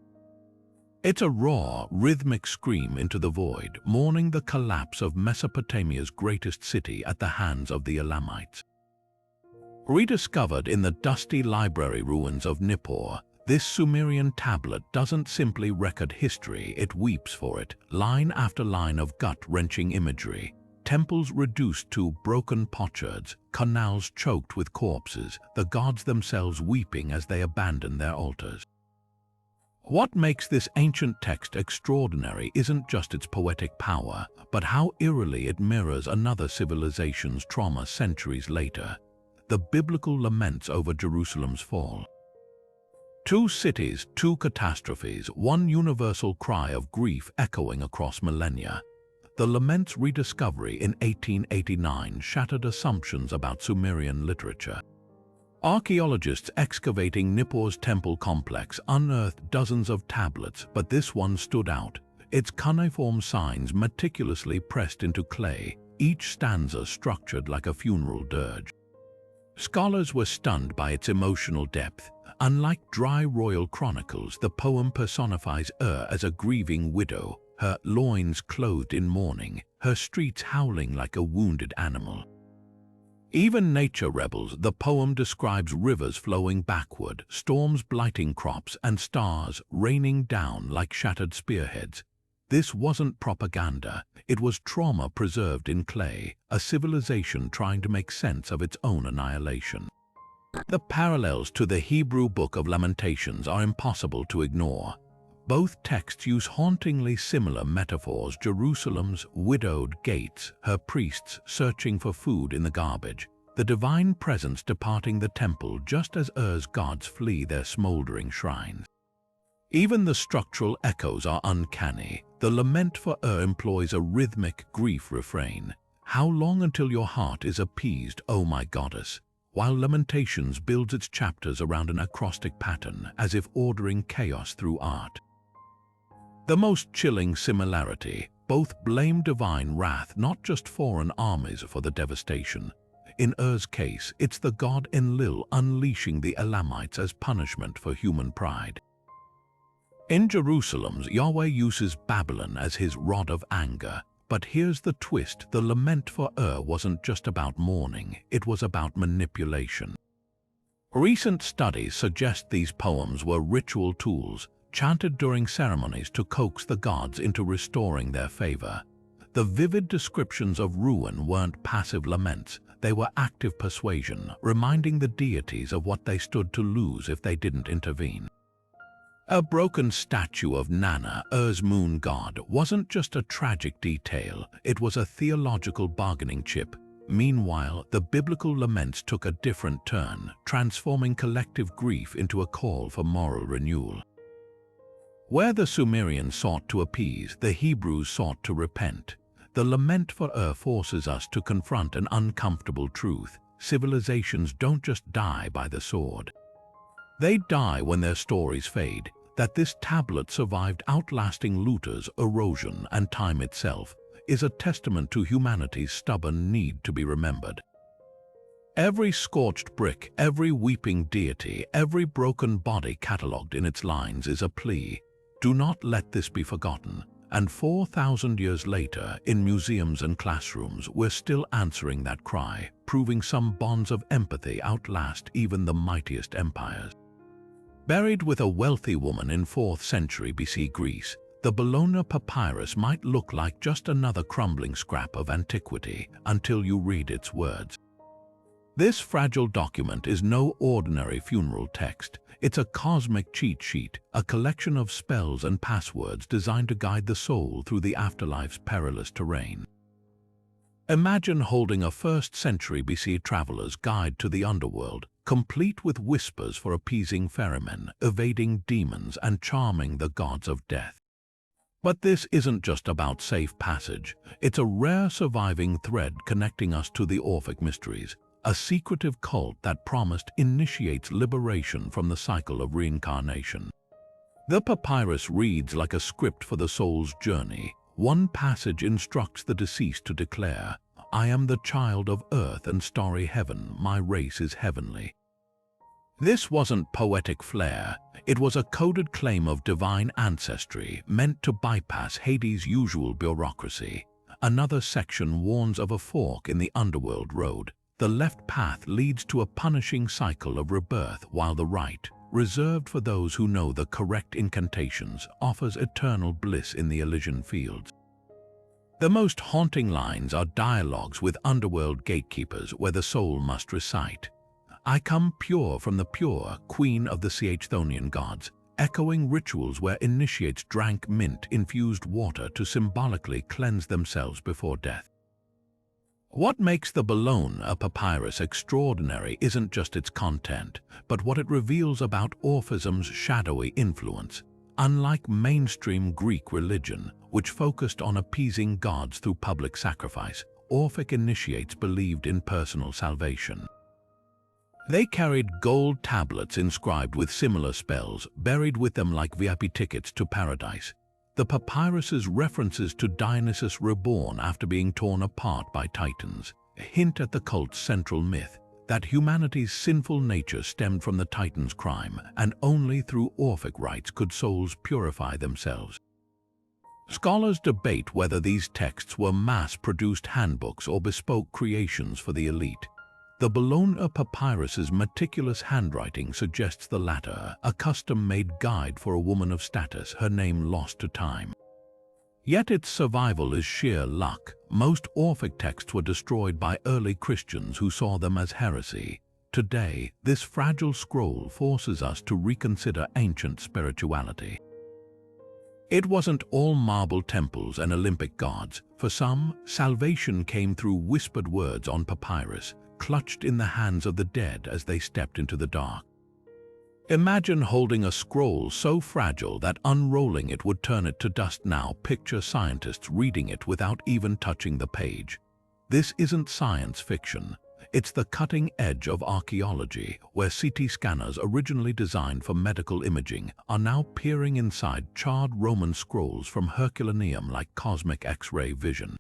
It's a raw, rhythmic scream into the void, mourning the collapse of Mesopotamia's greatest city at the hands of the Elamites. Rediscovered in the dusty library ruins of Nippur, this Sumerian tablet doesn't simply record history, it weeps for it, line after line of gut-wrenching imagery. Temples reduced to broken potsherds, canals choked with corpses, the gods themselves weeping as they abandon their altars. What makes this ancient text extraordinary isn't just its poetic power, but how eerily it mirrors another civilization's trauma centuries later, the biblical laments over Jerusalem's fall. 2 cities, 2 catastrophes, one universal cry of grief echoing across millennia. The Lament's rediscovery in 1889 shattered assumptions about Sumerian literature. Archaeologists excavating Nippur's temple complex unearthed dozens of tablets, but this one stood out, its cuneiform signs meticulously pressed into clay, each stanza structured like a funeral dirge. Scholars were stunned by its emotional depth. Unlike dry royal chronicles, the poem personifies as a grieving widow, her loins clothed in mourning, her streets howling like a wounded animal. Even nature rebels, the poem describes rivers flowing backward, storms blighting crops, and stars raining down like shattered spearheads. This wasn't propaganda, it was trauma preserved in clay, a civilization trying to make sense of its own annihilation. The parallels to the Hebrew Book of Lamentations are impossible to ignore. Both texts use hauntingly similar metaphors: Jerusalem's widowed gates, her priests searching for food in the garbage, the divine presence departing the temple just as gods flee their smoldering shrines. Even the structural echoes are uncanny. The lament for employs a rhythmic grief refrain. How long until your heart is appeased, O my goddess? While Lamentations builds its chapters around an acrostic pattern, as if ordering chaos through art. The most chilling similarity, both blame divine wrath, not just foreign armies, for the devastation. In case, it's the god Enlil unleashing the Elamites as punishment for human pride. In Jerusalem's, Yahweh uses Babylon as his rod of anger. But here's the twist: the lament for wasn't just about mourning, it was about manipulation. Recent studies suggest these poems were ritual tools, chanted during ceremonies to coax the gods into restoring their favor. The vivid descriptions of ruin weren't passive laments, they were active persuasion, reminding the deities of what they stood to lose if they didn't intervene. A broken statue of Nana, moon god, wasn't just a tragic detail, it was a theological bargaining chip. Meanwhile, the biblical laments took a different turn, transforming collective grief into a call for moral renewal. Where the Sumerians sought to appease, the Hebrews sought to repent. The lament for forces us to confront an uncomfortable truth: civilizations don't just die by the sword. They die when their stories fade. That this tablet survived outlasting looters, erosion, and time itself is a testament to humanity's stubborn need to be remembered. Every scorched brick, every weeping deity, every broken body catalogued in its lines is a plea: do not let this be forgotten. And 4,000 years later, in museums and classrooms, we're still answering that cry, proving some bonds of empathy outlast even the mightiest empires. Buried with a wealthy woman in 4th century BC Greece, the Bologna Papyrus might look like just another crumbling scrap of antiquity until you read its words. This fragile document is no ordinary funeral text. It's a cosmic cheat sheet, a collection of spells and passwords designed to guide the soul through the afterlife's perilous terrain. Imagine holding a 1st century BC traveler's guide to the underworld, complete with whispers for appeasing ferrymen, evading demons, and charming the gods of death. But this isn't just about safe passage. It's a rare surviving thread connecting us to the Orphic mysteries, a secretive cult that promised initiates liberation from the cycle of reincarnation. The papyrus reads like a script for the soul's journey. One passage instructs the deceased to declare, "I am the child of earth and starry heaven, my race is heavenly." This wasn't poetic flair, it was a coded claim of divine ancestry meant to bypass Hades' usual bureaucracy. Another section warns of a fork in the underworld road. The left path leads to a punishing cycle of rebirth, while the right, reserved for those who know the correct incantations, offers eternal bliss in the Elysian fields. The most haunting lines are dialogues with underworld gatekeepers where the soul must recite, "I come pure from the pure, queen of the Chthonian gods," echoing rituals where initiates drank mint-infused water to symbolically cleanse themselves before death. What makes the Bologna Papyrus extraordinary isn't just its content, but what it reveals about Orphism's shadowy influence. Unlike mainstream Greek religion, which focused on appeasing gods through public sacrifice, Orphic initiates believed in personal salvation. They carried gold tablets inscribed with similar spells, buried with them like VIP tickets to paradise. The papyrus's references to Dionysus reborn after being torn apart by titans hint at the cult's central myth that humanity's sinful nature stemmed from the titans' crime, and only through Orphic rites could souls purify themselves. Scholars debate whether these texts were mass-produced handbooks or bespoke creations for the elite. The Bologna papyrus's meticulous handwriting suggests the latter, a custom-made guide for a woman of status, her name lost to time. Yet its survival is sheer luck. Most Orphic texts were destroyed by early Christians who saw them as heresy. Today, this fragile scroll forces us to reconsider ancient spirituality. It wasn't all marble temples and Olympic gods. For some, salvation came through whispered words on papyrus, clutched in the hands of the dead as they stepped into the dark. Imagine holding a scroll so fragile that unrolling it would turn it to dust. Now picture scientists reading it without even touching the page. This isn't science fiction. It's the cutting edge of archaeology, where CT scanners originally designed for medical imaging are now peering inside charred Roman scrolls from Herculaneum like cosmic X-ray vision.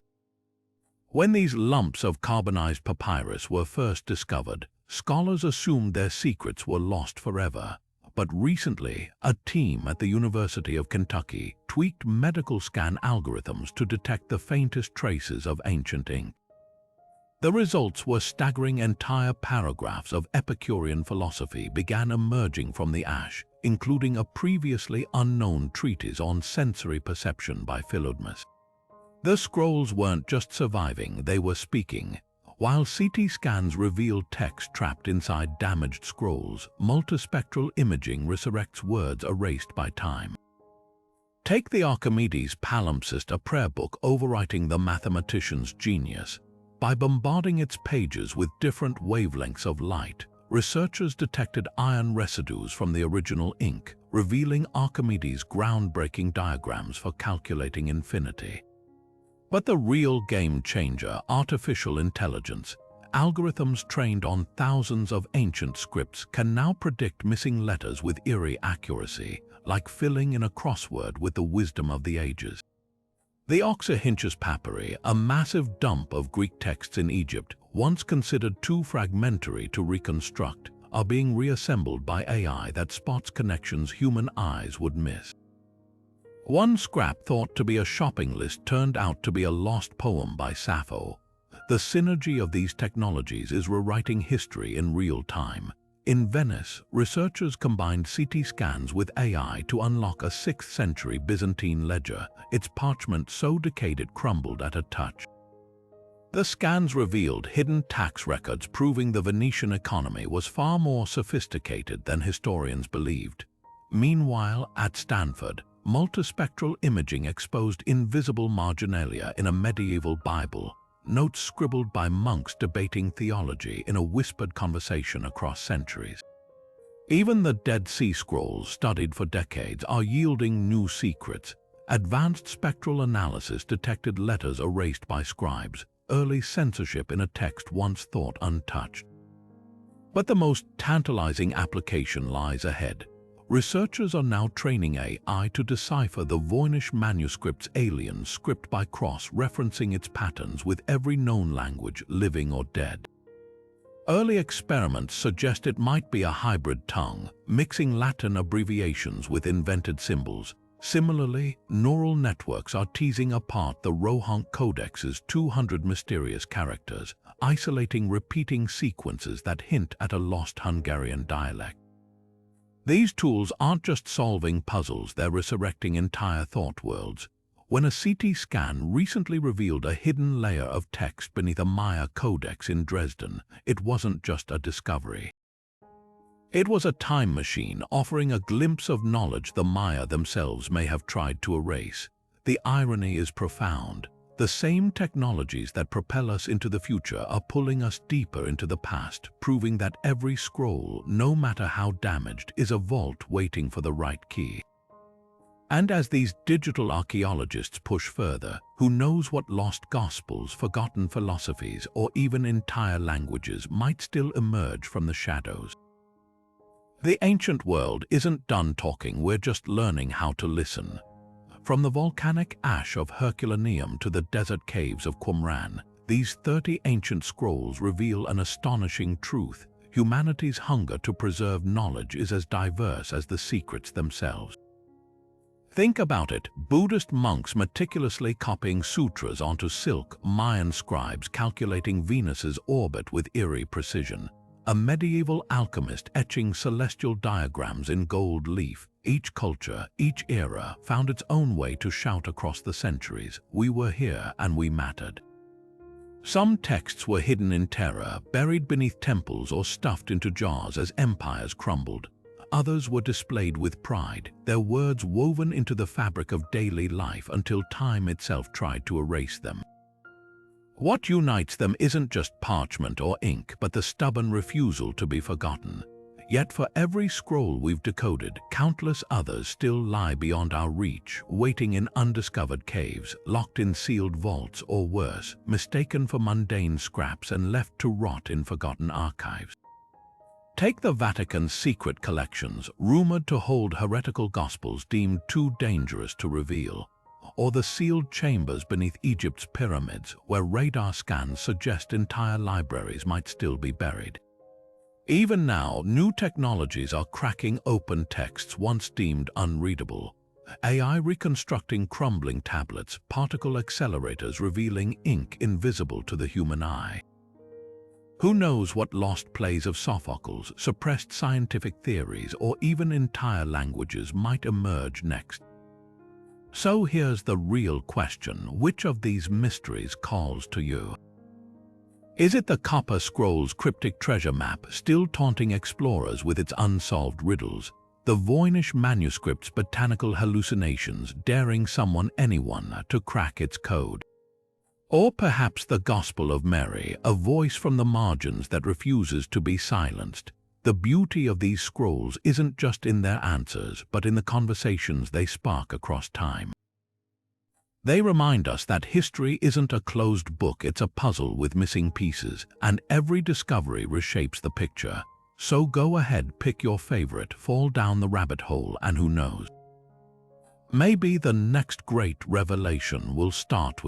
When these lumps of carbonized papyrus were first discovered, scholars assumed their secrets were lost forever. But recently, a team at the University of Kentucky tweaked medical scan algorithms to detect the faintest traces of ancient ink. The results were staggering. Entire paragraphs of Epicurean philosophy began emerging from the ash, including a previously unknown treatise on sensory perception by Philodemus. The scrolls weren't just surviving, they were speaking. While CT scans revealed text trapped inside damaged scrolls, multispectral imaging resurrects words erased by time. Take the Archimedes Palimpsest, a prayer book overwriting the mathematician's genius. By bombarding its pages with different wavelengths of light, researchers detected iron residues from the original ink, revealing Archimedes' groundbreaking diagrams for calculating infinity. But the real game changer, artificial intelligence. Algorithms trained on thousands of ancient scripts can now predict missing letters with eerie accuracy, like filling in a crossword with the wisdom of the ages. The Oxyrhynchus Papyri, a massive dump of Greek texts in Egypt, once considered too fragmentary to reconstruct, are being reassembled by AI that spots connections human eyes would miss. One scrap thought to be a shopping list turned out to be a lost poem by Sappho. The synergy of these technologies is rewriting history in real time. In Venice, researchers combined CT scans with AI to unlock a 6th century Byzantine ledger, its parchment so decayed it crumbled at a touch. The scans revealed hidden tax records proving the Venetian economy was far more sophisticated than historians believed. Meanwhile, at Stanford, multispectral imaging exposed invisible marginalia in a medieval Bible, notes scribbled by monks debating theology in a whispered conversation across centuries. Even the Dead Sea Scrolls, studied for decades, are yielding new secrets. Advanced spectral analysis detected letters erased by scribes, early censorship in a text once thought untouched. But the most tantalizing application lies ahead. Researchers are now training AI to decipher the Voynich manuscript's alien script by cross-referencing its patterns with every known language, living or dead. Early experiments suggest it might be a hybrid tongue, mixing Latin abbreviations with invented symbols. Similarly, neural networks are teasing apart the Rohonc Codex's 200 mysterious characters, isolating repeating sequences that hint at a lost Hungarian dialect. These tools aren't just solving puzzles, they're resurrecting entire thought worlds. When a CT scan recently revealed a hidden layer of text beneath a Maya Codex in Dresden, it wasn't just a discovery. It was a time machine offering a glimpse of knowledge the Maya themselves may have tried to erase. The irony is profound. The same technologies that propel us into the future are pulling us deeper into the past, proving that every scroll, no matter how damaged, is a vault waiting for the right key. And as these digital archaeologists push further, who knows what lost gospels, forgotten philosophies, or even entire languages might still emerge from the shadows. The ancient world isn't done talking, we're just learning how to listen. From the volcanic ash of Herculaneum to the desert caves of Qumran, these 30 ancient scrolls reveal an astonishing truth. Humanity's hunger to preserve knowledge is as diverse as the secrets themselves. Think about it, Buddhist monks meticulously copying sutras onto silk, Mayan scribes calculating Venus's orbit with eerie precision, a medieval alchemist etching celestial diagrams in gold leaf. Each culture, each era found its own way to shout across the centuries, "We were here and we mattered." Some texts were hidden in terror, buried beneath temples or stuffed into jars as empires crumbled. Others were displayed with pride, their words woven into the fabric of daily life until time itself tried to erase them. What unites them isn't just parchment or ink, but the stubborn refusal to be forgotten. Yet for every scroll we've decoded, countless others still lie beyond our reach, waiting in undiscovered caves, locked in sealed vaults, or worse, mistaken for mundane scraps and left to rot in forgotten archives. Take the Vatican's secret collections, rumored to hold heretical gospels deemed too dangerous to reveal, or the sealed chambers beneath Egypt's pyramids, where radar scans suggest entire libraries might still be buried. Even now, new technologies are cracking open texts once deemed unreadable. AI reconstructing crumbling tablets, particle accelerators revealing ink invisible to the human eye. Who knows what lost plays of Sophocles, suppressed scientific theories, or even entire languages might emerge next? So here's the real question: which of these mysteries calls to you? Is it the Copper Scrolls' cryptic treasure map still taunting explorers with its unsolved riddles? The Voynich Manuscripts' botanical hallucinations daring anyone to crack its code? Or perhaps the Gospel of Mary, a voice from the margins that refuses to be silenced? The beauty of these scrolls isn't just in their answers, but in the conversations they spark across time. They remind us that history isn't a closed book, it's a puzzle with missing pieces, and every discovery reshapes the picture. So go ahead, pick your favorite, fall down the rabbit hole, and who knows? Maybe the next great revelation will start with